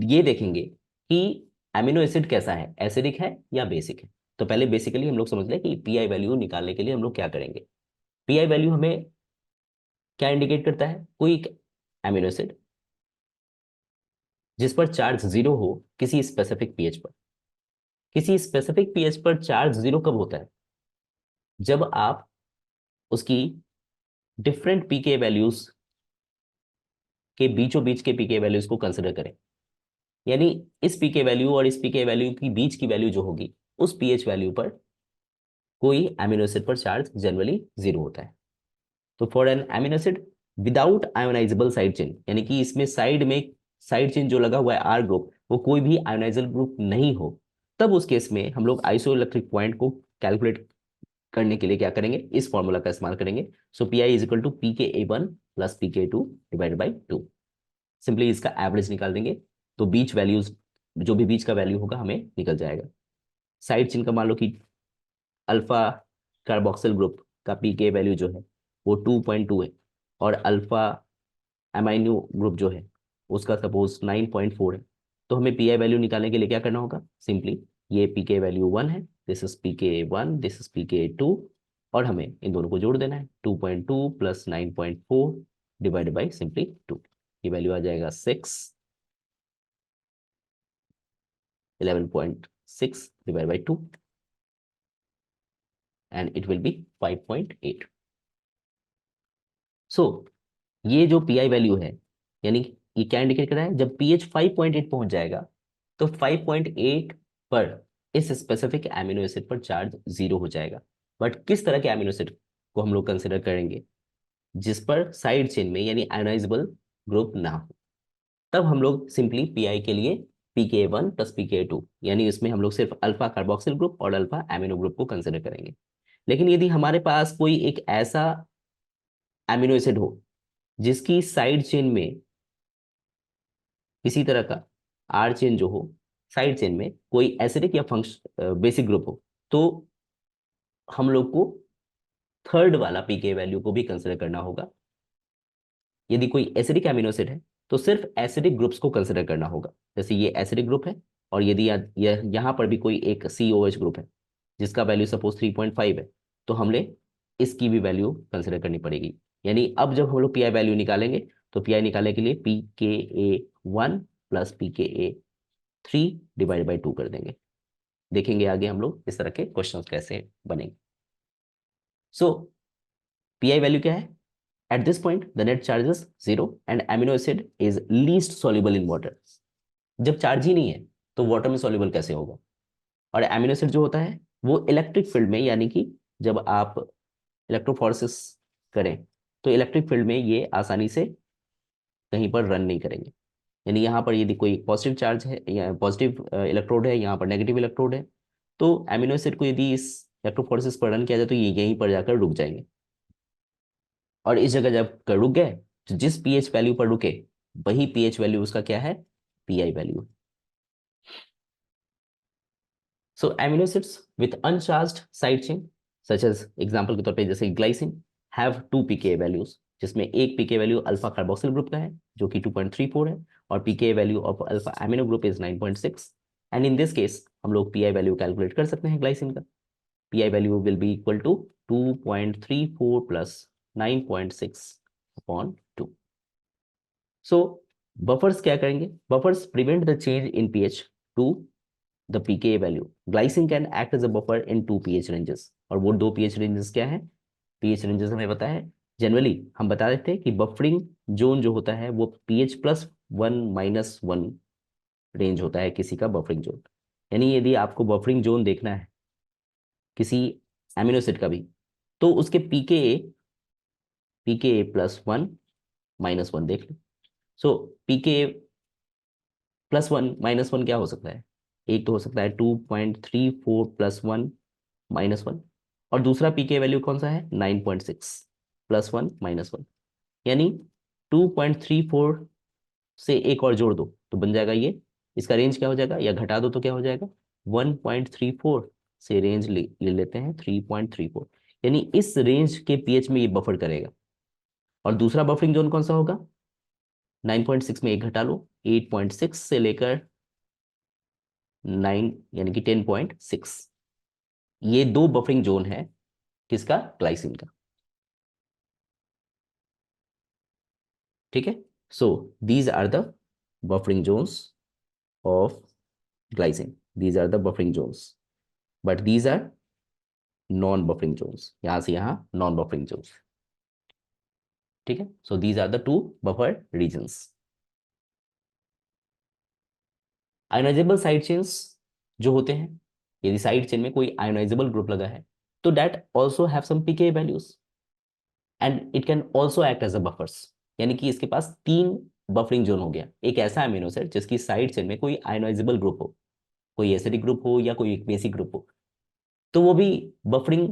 ये देखेंगे कि एमिनो एसिड कैसा है, एसिडिक है या बेसिक है। तो पहले बेसिकली हम लोग समझ लें कि पीआई वैल्यू निकालने के लिए हम लोग क्या करेंगे। पीआई वैल्यू हमें क्या इंडिकेट करता है? कोई एक एमिनो एसिड जिस पर चार्ज 0 हो किसी स्पेसिफिक पीएच पर। किसी स्पेसिफिक पीएच पर चार्ज 0 कब होता है? जब आप उसकी डिफरेंट पीके वैल्यूज के बीचों बीच के पीके वैल्यूज को कंसिडर करें। यानी इस पीके वैल्यू और इस पीके वैल्यू की बीच की वैल्यू जो होगी, उस पीएच वैल्यू पर कोई एमिनो एसिड पर चार्ज जनरली 0 होता है। तो for an amino acid without ionizable side chain, यानी कि इसमें साइड में साइड चेन जो लगा हुआ है आर ग्रुप, वो कोई भी आयोनाइजेबल ग्रुप नहीं हो, तब उस केस में हम लोग आइसोइलेक्ट्रिक पॉइंट को कैलकुलेट करने के लिए क्या करेंगे, इस फॉर्मूला का इस्तेमाल करेंगे। So p I is equal to p K a one plus p K two divided by two. Simply इसका एवरेज निकाल देंगे तो बीच वैल्यूज, जो भी बीच का वैल्यू होगा हमें निकल जाएगा। साइड चेन का मान लो कि अल्फा कार्बोक्सिल ग्रुप का पीके वैल्यू जो है वो 2.2 है, और अल्फा एमाइनो ग्रुप जो है उसका सपोज 9.4 है। तो हमें पीआई वैल्यू निकालने के लिए क्या करना होगा, सिंपली ये पीके वैल्यू 1 है, this is pK 1, this is pK 2, और हमें इन दोनों को जोड़ देना है। 2.2 प्लस 9.4 डिवाइडेड बाई सिंपली 2। ये वैल्यू आ जाएगा 6, 11.6 divide by 2, and it will be 5.8। सो ये जो पी आई वैल्यू है, यानी ये क्या इंडिकेट कर रहा है, जब पीएच 5.8 पहुंच जाएगा तो 5.8 पर इस स्पेसिफिक एमिनो एसिड पर चार्ज 0 हो जाएगा। बट किस तरह के एमिनो एसिड को हम लोग कंसिडर करेंगे, जिस पर साइड चेन में यानी आयोनाइजेबल ग्रुप ना हो। तब हम लोग सिंपली पीआई के लिए पीके वन प्लस पीके टू, यानी इसमें हम लोग सिर्फ अल्फा कार्बोक्सिल ग्रुप और अल्फा एमिनो ग्रुप को कंसिडर करेंगे। लेकिन यदि हमारे पास कोई एक ऐसा एमिनो एसिड हो जिसकी साइड चेन में किसी तरह का आर चेन जो हो, साइड चेन में कोई एसिडिक या फंक्शन बेसिक ग्रुप हो, तो हम लोग को थर्ड वाला पीके वैल्यू को भी कंसिडर करना होगा। यदि कोई एसिडिक एमिनो एसिड है तो सिर्फ एसिडिक ग्रुप्स को कंसिडर करना होगा। जैसे ये एसिडिक ग्रुप है, और यदि यहाँ पर भी कोई एक COH ग्रुप है जिसका वैल्यू सपोज 3.5 है, तो हमने इसकी भी वैल्यू कंसिडर करनी पड़ेगी। यानी अब जब हम लोग पीआई वैल्यू निकालेंगे तो पीआई निकालने के लिए PKA1 plus PKA3 divide by 2 कर देंगे। देखेंगे आगे हम लोग इस तरह के क्वेश्चंस कैसे बनेंगे। सो पीआई वैल्यू क्या है? At this point, the net charge is 0 and amino acid is least soluble in water. जब चार्ज ही नहीं है तो वाटर में soluble कैसे होगा? और एमिनो एसिड जो होता है वो इलेक्ट्रिक फील्ड में, यानी कि जब आप इलेक्ट्रोफोरेसिस करें तो इलेक्ट्रिक फील्ड में ये आसानी से कहीं पर रन नहीं करेंगे। यानी यहाँ पर यदि कोई पॉजिटिव चार्ज है या पॉजिटिव इलेक्ट्रोड है, यहाँ पर नेगेटिव इलेक्ट्रोड है, तो एमिनो एसिड को यदि इस इलेक्ट्रोफोरेसिस पर रन किया जाए तो ये यहीं पर जाकर रुक जाएंगे। और इस जगह जब कर रुक गए तो जिस पीएच वैल्यू पर रुके वही पीएच वैल्यू उसका क्या है, pI value. So amino acids with uncharged side chain such as example के तौर पे जैसे ग्लाइसिन हैव 2 पीके वैल्यूज, जिसमें एक pK value alpha carboxyl group का है जो कि 2.34 है, और pK value of alpha amino group is 9.6। And in this case हम लोग पीआई वैल्यू कैलकुलेट कर सकते हैं ग्लाइसिन का। PI value will be equal to 2.34 plus 9.6 upon 2। So buffers क्या करेंगे, buffers prevent the change in pH to the pK value. Glycine can act as a buffer in 2 pH ranges, और वो 2 pH ranges क्या है, pH ranges हमें पता है। Generally हम बता देते हैं कि बफरिंग जोन जो होता है वो pH+1 - 1 रेंज होता है किसी का बफरिंग जोन। यानी यदि आपको बफरिंग जोन देखना है किसी एमिनो एसिड का भी, तो उसके pKa+1 - 1 देख लो। सो pKa+1 - 1 क्या हो सकता है, एक तो हो सकता है 2.34+1 - 1, और दूसरा पीके वैल्यू कौन सा है, 9.6+1 - 1। यानी 2.34 से एक और जोड़ दो तो बन जाएगा ये, इसका रेंज क्या हो जाएगा, या घटा दो तो क्या हो जाएगा, 1.34 से रेंज ले लेते हैं 3.34। यानी इस रेंज के पीएच में ये बफर करेगा। और दूसरा बफरिंग जोन कौन सा होगा, 9.6 में एक घटा लो, 8.6 से लेकर 9 यानी कि 10.6। ये दो बफरिंग जोन है किसका, ग्लाइसिन का। ठीक है। So these are the buffering zones of glycine. These are the buffering zones, but these are non buffering zones, यहां से यहां नॉन बफरिंग जोन्स। ठीक है, so these are the two buffer regions. Ionizable side chains जो होते हैं, यदि side chain में कोई आयोनाइजेबल ग्रुप लगा है तो that also have some pK values and it can also act as a buffers. यानी कि इसके पास तीन बफरिंग जोन हो गया। एक ऐसा अमीनो एसिड जिसकी साइड चेन में कोई आयोनाइजेबल ग्रुप हो, कोई एसिडिक ग्रुप हो या कोई बेसिक ग्रुप हो, तो वो भी बफरिंग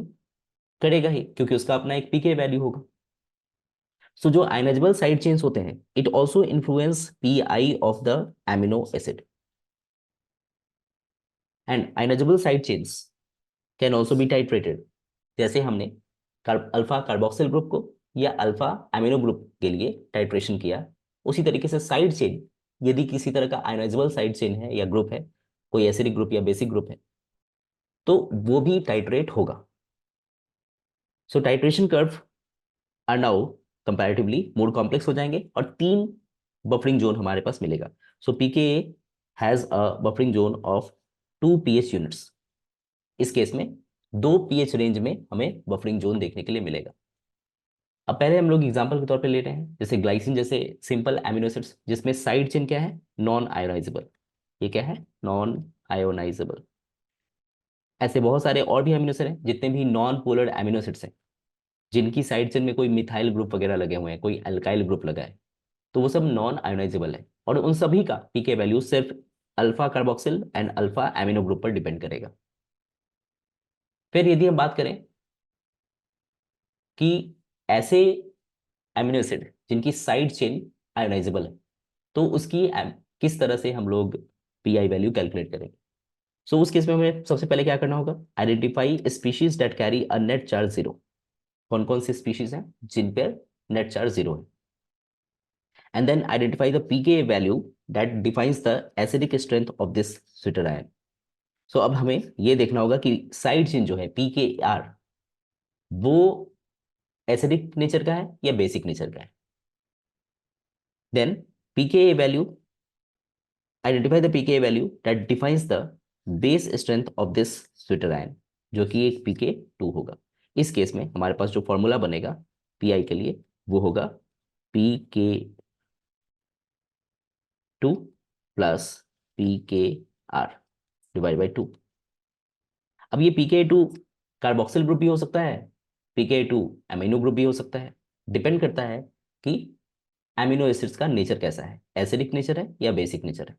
करेगा ही, क्योंकि उसका अपना एक पीके वैल्यू होगा। सो जो आयनाइजेबल साइड चेन्स होते हैं, it also influence pI of the amino acid. And ionizable side chains can also be titrated. जैसे हमने अल्फा कार्बोक्सिल ग्रुप को या अल्फा एमिनो ग्रुप के लिए टाइट्रेशन किया, उसी तरीके से साइड चेन, यदि किसी तरह का आयनाइजेबल साइड चेन है या ग्रुप है, कोई एसिडिक ग्रुप या बेसिक ग्रुप है, तो वो भी टाइट्रेट होगा। So titration curve are now comparatively more complex हो जाएंगे और तीन बफरिंग जोन हमारे पास मिलेगा। So pK has a buffering zone of 2 pH units. इस केस में 2 pH रेंज में हमें बफरिंग जोन देखने के लिए मिलेगा। अब पहले हम लोग एग्जांपल के तौर पे ले रहे हैं, जैसे ग्लाइसिन जैसे सिंपल एमिनो एसिड्स जिसमें साइड चेन क्या है, नॉन आयोनाइजेबल। ये क्या है, नॉन आयोनाइजेबल। ऐसे बहुत सारे और भी एमिनो एसिड हैं, जितने भी नॉन पोलर एमिनो एसिड्स हैं जिनकी साइड चेन में कोई मिथाइल ग्रुप वगैरह लगे हुए हैं, कोई अल्काइल ग्रुप लगा है, तो वो सब नॉन आयोनाइजेबल है। और उन सभी का पीके वैल्यू सिर्फ alpha carboxyl and alpha amino group पर डिपेंड करेगा। फिर यदि हम बात करें कि ऐसे एमिनो एसिड जिनकी साइड चेन आयोनाइजेबल है, तो उसकी किस तरह से हम लोग पीआई वैल्यू कैलकुलेट करेंगे। सो उस केस में हमें सबसे पहले क्या करना होगा, identify species that carry a net charge zero. कौन कौन सी स्पीशीज हैं जिन पर नेट चार्ज जीरो है, and then identify the pKa value that defines the acidic strength of this sweeter ion. So अब हमें ये देखना होगा कि साइड चेन जो है pKr, वो एसिडिक नेचर का है या बेसिक नेचर का है। then pKa value, identify the pKa value that defines the base strength of this sweeter ion, जो कि एक pK2 होगा। इस केस में हमारे पास जो फॉर्मूला बनेगा पीआई के लिए वो होगा pK2 plus pKr divide by 2। अब ये pK2 कार्बोक्सिल ग्रुप भी हो सकता है, pK2 एमिनो ग्रुप भी हो सकता है। डिपेंड करता है कि एमिनो एसिड्स का नेचर कैसा है, एसिडिक नेचर है या बेसिक नेचर है।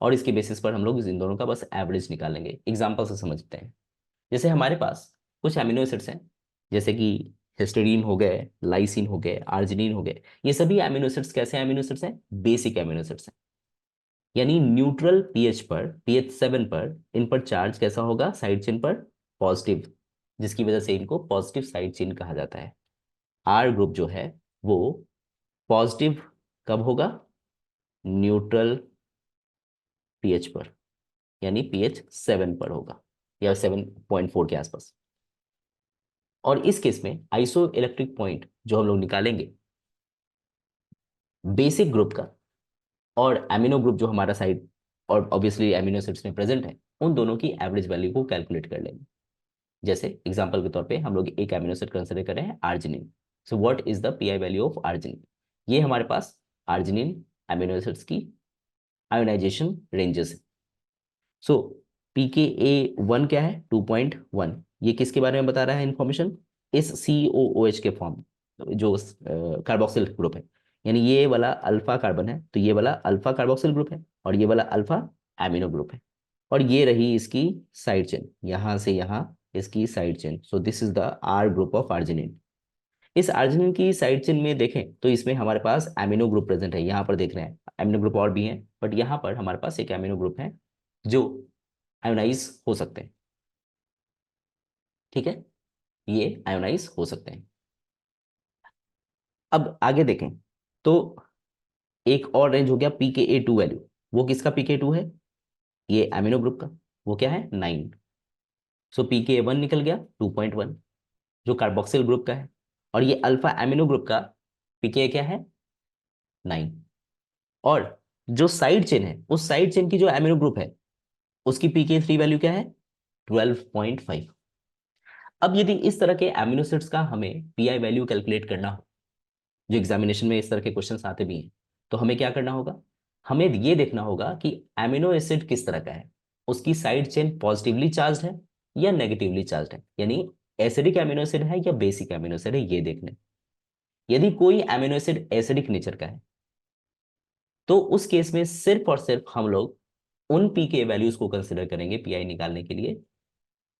और इसके बेसिस पर हम लोग इन दोनों का बस एवरेज निकालेंगे। एग्जाम्पल से समझते हैं। जैसे हमारे पास कुछ एमिनो एसिड्स हैं, जैसे कि हिस्टीडीन हो गए, लाइसिन हो गए, आर्जिनिन हो गए। ये सभी एमिनो एसिड्स कैसे एमिनो एसिड्स हैं, बेसिक एमिनो एसिड्स हैं। यानी न्यूट्रल पीएच पर, pH 7 पर इन पर चार्ज कैसा होगा, साइड चेन पर पॉजिटिव, जिसकी वजह से इनको पॉजिटिव साइड चेन कहा जाता है। आर ग्रुप जो है वो पॉजिटिव कब होगा, न्यूट्रल पीएच पर, यानी pH 7 पर होगा या 7.4 के आसपास। और इस केस में आइसो इलेक्ट्रिक पॉइंट जो हम लोग निकालेंगे बेसिक ग्रुप का और एमिनो ग्रुप जो हमारा साइड और ऑब्वियसली एमिनो एसिड्स में प्रेजेंट है, उन दोनों की एवरेज वैल्यू को कैलकुलेट कर लेंगे। जैसे एग्जांपल के तौर पे हम लोग एक एमिनो एसिड कंसीडर कर रहे हैं arginine. So what is the pi value of arginine. ये हमारे पास आर्जिनिन एमिनो एसिड्स की आयोनाइजेशन रेंजेस है। सो pKa1 क्या है, 2.1। ये किसके बारे में बता रहा है इंफॉर्मेशन, इस COOH के फॉर्म, जो कार्बोक्सिल ग्रुप है। यानी ये वाला अल्फा कार्बन है तो ये वाला अल्फा कार्बोक्सिल ग्रुप है, और ये वाला अल्फा एमिनो ग्रुप है। और ये रही इसकी साइड चेन, यहां से यहां इसकी side chain. So this is the R group of arginine. इस आर्जिनिन की साइड चेन में देखें तो इसमें हमारे पास एमिनो ग्रुप प्रेजेंट है। यहाँ पर देख रहे हैं एमिनो ग्रुप और भी हैं, बट यहाँ पर हमारे पास एक एमिनो ग्रुप है जो आयोनाइज हो सकते हैं। ठीक है, ये आयोनाइज हो सकते हैं। अब आगे देखें तो एक और रेंज हो गया pKa2 वैल्यू। वो किसका pK2 है, ये एमिनो ग्रुप का। वो क्या है, 9। सो pKa1 निकल गया 2.1, जो कार्बोक्सिल ग्रुप का है। और ये अल्फा एमिनो ग्रुप का pKa क्या है, 9। और जो साइड चेन है, उस साइड चेन की जो एमिनो ग्रुप है उसकी pKa3 वैल्यू क्या है? 12.5। अब यदि इस तरह के एमिनो एसिड्स का हमें पीआई वैल्यू कैलकुलेट करना हो, जो एग्जामिनेशन में इस तरह के क्वेश्चंस आते भी हैं, तो हमें क्या करना होगा? हमें ये देखना होगा कि एमिनो एसिड किस तरह का है, उसकी साइड चेन पॉजिटिवली चार्ज है या नेगेटिवली चार्ज है, यानी एसिडिक एमिनो एसिड है या बेसिक एमिनो एसिड है, ये देखना है। यदि कोई एमिनो एसिड एसिडिक नेचर का है तो उस केस में सिर्फ और सिर्फ हम लोग उन पीके वैल्यूज को कंसिडर करेंगे पीआई निकालने के लिए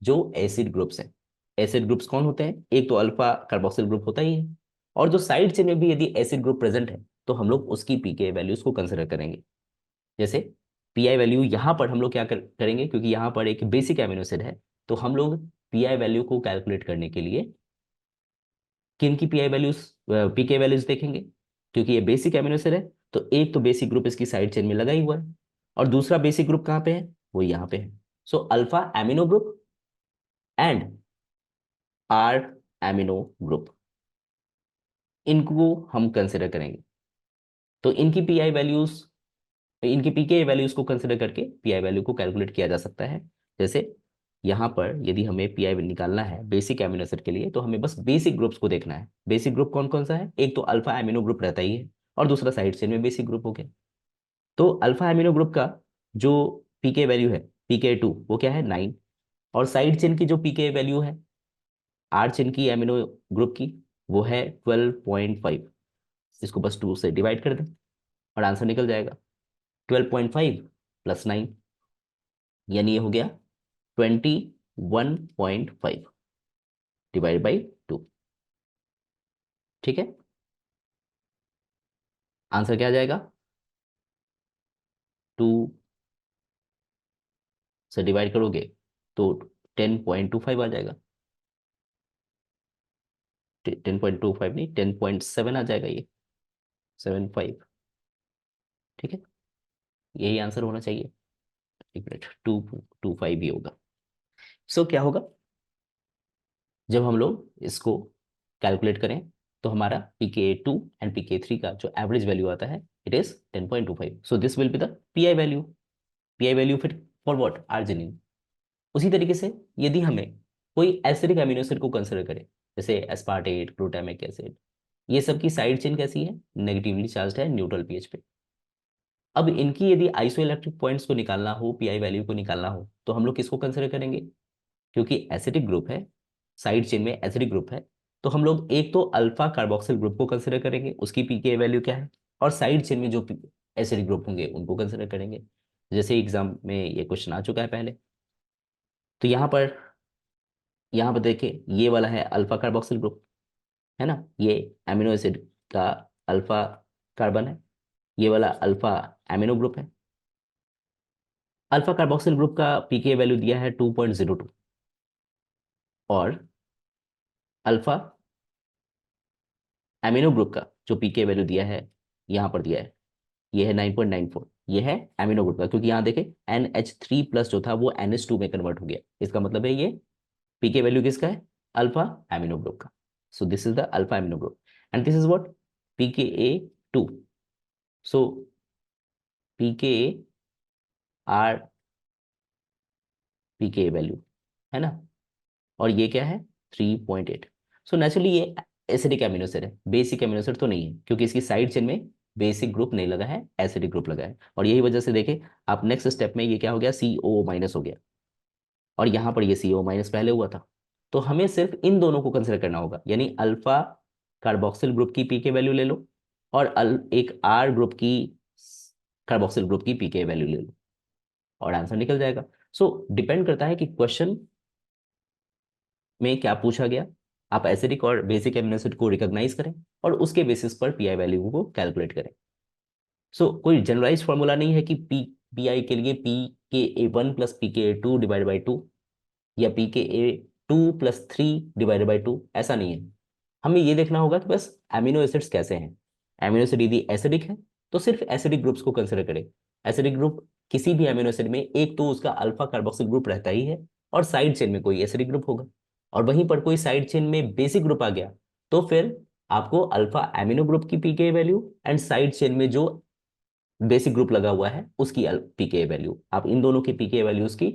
जो एसिड ग्रुप्स हैं। एसिड ग्रुप्स कौन होते हैं? एक तो अल्फा कार्बोक्सिल ग्रुप होता ही है, और जो साइड चेन में भी यदि एसिड ग्रुप प्रेजेंट है तो हम लोग उसकी पीके वैल्यूज को कंसिडर करेंगे। जैसे पीआई वैल्यू यहां पर हम लोग क्या करेंगे, क्योंकि यहां पर एक बेसिक एमिनो एसिड है, तो हम लोग पीआई वैल्यू को कैलकुलेट करने के लिए किन की पीआई वैल्यूज, पीके वैल्यूज देखेंगे। क्योंकि ये बेसिक एमिनो एसिड है तो एक तो बेसिक ग्रुप इसकी साइड चेन में लगा ही हुआ है, और दूसरा बेसिक ग्रुप कहाँ पे है? वो यहाँ पे है। So alpha amino group and R amino group, इनको हम कंसिडर करेंगे। तो इनकी पीआई वैल्यूज, इनकी पीके वैल्यूज को कंसिडर करके पीआई वैल्यू को कैलकुलेट किया जा सकता है। जैसे यहाँ पर यदि हमें पीआई निकालना है बेसिक एमिनो एसिड के लिए, तो हमें बस बेसिक ग्रुप्स को देखना है। बेसिक ग्रुप कौन कौन सा है? एक तो अल्फा एमिनो ग्रुप रहता ही है, और दूसरा साइड चेन में बेसिक ग्रुप हो गया। तो अल्फा एमिनो ग्रुप का जो पीके वैल्यू है pK2, वो क्या है? 9। और साइड चेन की जो पीके वैल्यू है आर चेन की एमिनो ग्रुप की, वो है 12.5। इसको बस 2 से डिवाइड कर दें और आंसर निकल जाएगा। 12.5 प्लस 9, यानी ये हो गया 21.5 डिवाइड बाई 2। ठीक है, आंसर क्या आ जाएगा? 2 से डिवाइड करोगे तो 10.25 आ जाएगा। 10.25 नहीं, 10.7 आ जाएगा, ये 75। ठीक है, यही आंसर होना चाहिए। एक मिनट, 225 भी होगा। सो क्या होगा जब हम लोग इसको कैलकुलेट करें, तो हमारा pKa2 एंड pKa3 का जो एवरेज वैल्यू आता है it is 10.25। So this will be the pi value. Pi value फिर फॉर व्हाट? आर्जिनिन। उसी तरीके से यदि हमें कोई एसिडिक अमीनो एसिड को कंसिडर करें, जैसे एस्पार्टेट, ग्लूटामिक एसिड, ये सब की साइड चेन कैसी है? नेगेटिवली चार्ज है न्यूट्रल पीएच पे। अब इनकी यदि आइसोइलेक्ट्रिक पॉइंट्स को निकालना हो, पीआई वैल्यू को निकालना हो, तो हम लोग किसको कंसिडर करेंगे? क्योंकि एसिडिक ग्रुप है, साइड चेन में एसिडिक ग्रुप है, तो हम लोग एक तो अल्फा कार्बोक्सिल ग्रुप को कंसिडर करेंगे, उसकी पीके वैल्यू क्या है, और साइड चेन में जो एसिडिक ग्रुप होंगे उनको कंसिडर करेंगे। जैसे एग्जाम में ये क्वेश्चन आ चुका है पहले। तो यहाँ पर देखिए, ये वाला है अल्फा कार्बोक्सिल ग्रुप, है ना, ये एमिनो एसिड का अल्फा कार्बन है। ये वाला अल्फा एमिनो ग्रुप है। अल्फा कार्बोक्सिल ग्रुप का पीके वैल्यू दिया है 2.02, और अल्फा एमिनो ग्रुप का जो पीके वैल्यू दिया है, यहाँ पर दिया है, ये है 9.94। ये है एमिनो ग्रुप का, क्योंकि यहाँ देखें NH3 प्लस जो था वो NH2 में कन्वर्ट हो गया। इसका मतलब है ये पीके वैल्यू किसका है? अल्फा एमिनो ग्रुप का। So this is the alpha amino group and this is what? pKa2। So pKa R pKa value, है ना, और ये क्या है? 3.8। सो नेचुरली ये एसिडिक एमिनो एसिड है, बेसिक एमिनो एसिड तो नहीं है, क्योंकि इसकी साइड चेन में बेसिक ग्रुप नहीं लगा है, एसिडिक ग्रुप लगा है। और यही वजह से देखें आप नेक्स्ट स्टेप में, ये क्या हो गया? CO माइनस हो गया, और यहाँ पर ये CO माइनस पहले हुआ था। तो हमें सिर्फ इन दोनों को कंसिडर करना होगा, यानी अल्फा कार्बोक्सिल ग्रुप की पीके वैल्यू ले लो, और एक आर ग्रुप की, कार्बोक्सिल ग्रुप की पीके वैल्यू ले लो, और आंसर निकल जाएगा। सो डिपेंड करता है कि क्वेश्चन में क्या पूछा गया। आप एसिडिक और बेसिक एमिनो एसिड को रिकॉग्नाइज करें और उसके बेसिस पर पीआई वैल्यू को कैलकुलेट करें। सो कोई जनरलाइज फॉर्मूला नहीं है कि पीआई के लिए pKa1 plus pKa2 divide by 2, या pKa2 प्लस 3 डिवाइडेड बाई 2, ऐसा नहीं है। हमें ये देखना होगा कि बस एमिनो एसिड्स कैसे हैं। एमिनो एसिड यदि एसिडिक है तो सिर्फ एसिडिक ग्रुप्स को कंसिडर करें। एसिडिक ग्रुप किसी भी एमिनो एसिड में एक तो उसका अल्फा कार्बोक्सिल ग्रुप रहता ही है, और साइड चेन में कोई एसिडिक ग्रुप होगा, और वहीं पर कोई साइड चेन में बेसिक ग्रुप आ गया तो फिर आपको अल्फा एमिनो ग्रुप की पीके वैल्यू एंड साइड चेन में जो बेसिक ग्रुप लगा हुआ है उसकी पीके वैल्यू, आप इन दोनों की पीके वैल्यूज की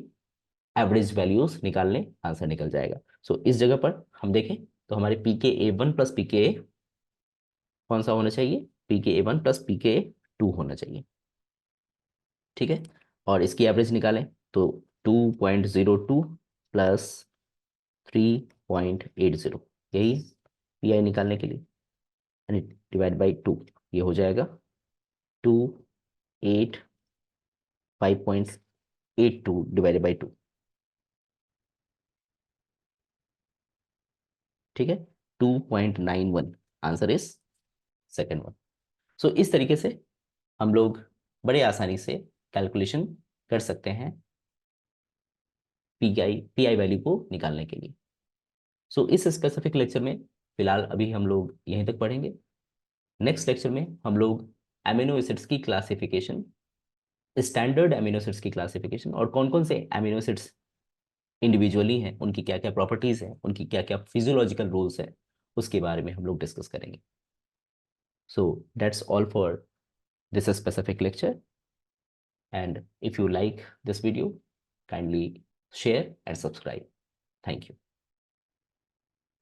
एवरेज वैल्यूज निकाल लें, आंसर निकल जाएगा। सो इस जगह पर हम देखें तो हमारे PKA1 प्लस PKA कौन सा होना चाहिए, PKA1 प्लस PKA2 होना चाहिए, ठीक है। और इसकी एवरेज निकालें तो 2.02 प्लस 3.80, यही पीआई निकालने के लिए, यानी डिवाइड बाई 2, ये हो जाएगा 285.82 डिवाइडेड बाई 2, ठीक है, 2.91, आंसर इज सेकेंड वन। सो इस तरीके से हम लोग बड़े आसानी से कैलकुलेशन कर सकते हैं पीआई वैल्यू को निकालने के लिए। सो इस स्पेसिफिक लेक्चर में फिलहाल अभी हम लोग यहीं तक पढ़ेंगे। नेक्स्ट लेक्चर में हम लोग एमिनो एसिड्स की क्लासिफिकेशन, स्टैंडर्ड एमिनो एसिड्स की क्लासिफिकेशन, और कौन कौन से एमिनो एसिड्स इंडिविजुअली हैं, उनकी क्या क्या प्रॉपर्टीज हैं, उनकी क्या क्या फिजियोलॉजिकल रूल्स हैं, उसके बारे में हम लोग डिस्कस करेंगे। So that's all for this specific lecture, and if you like this video, kindly share and subscribe. Thank you.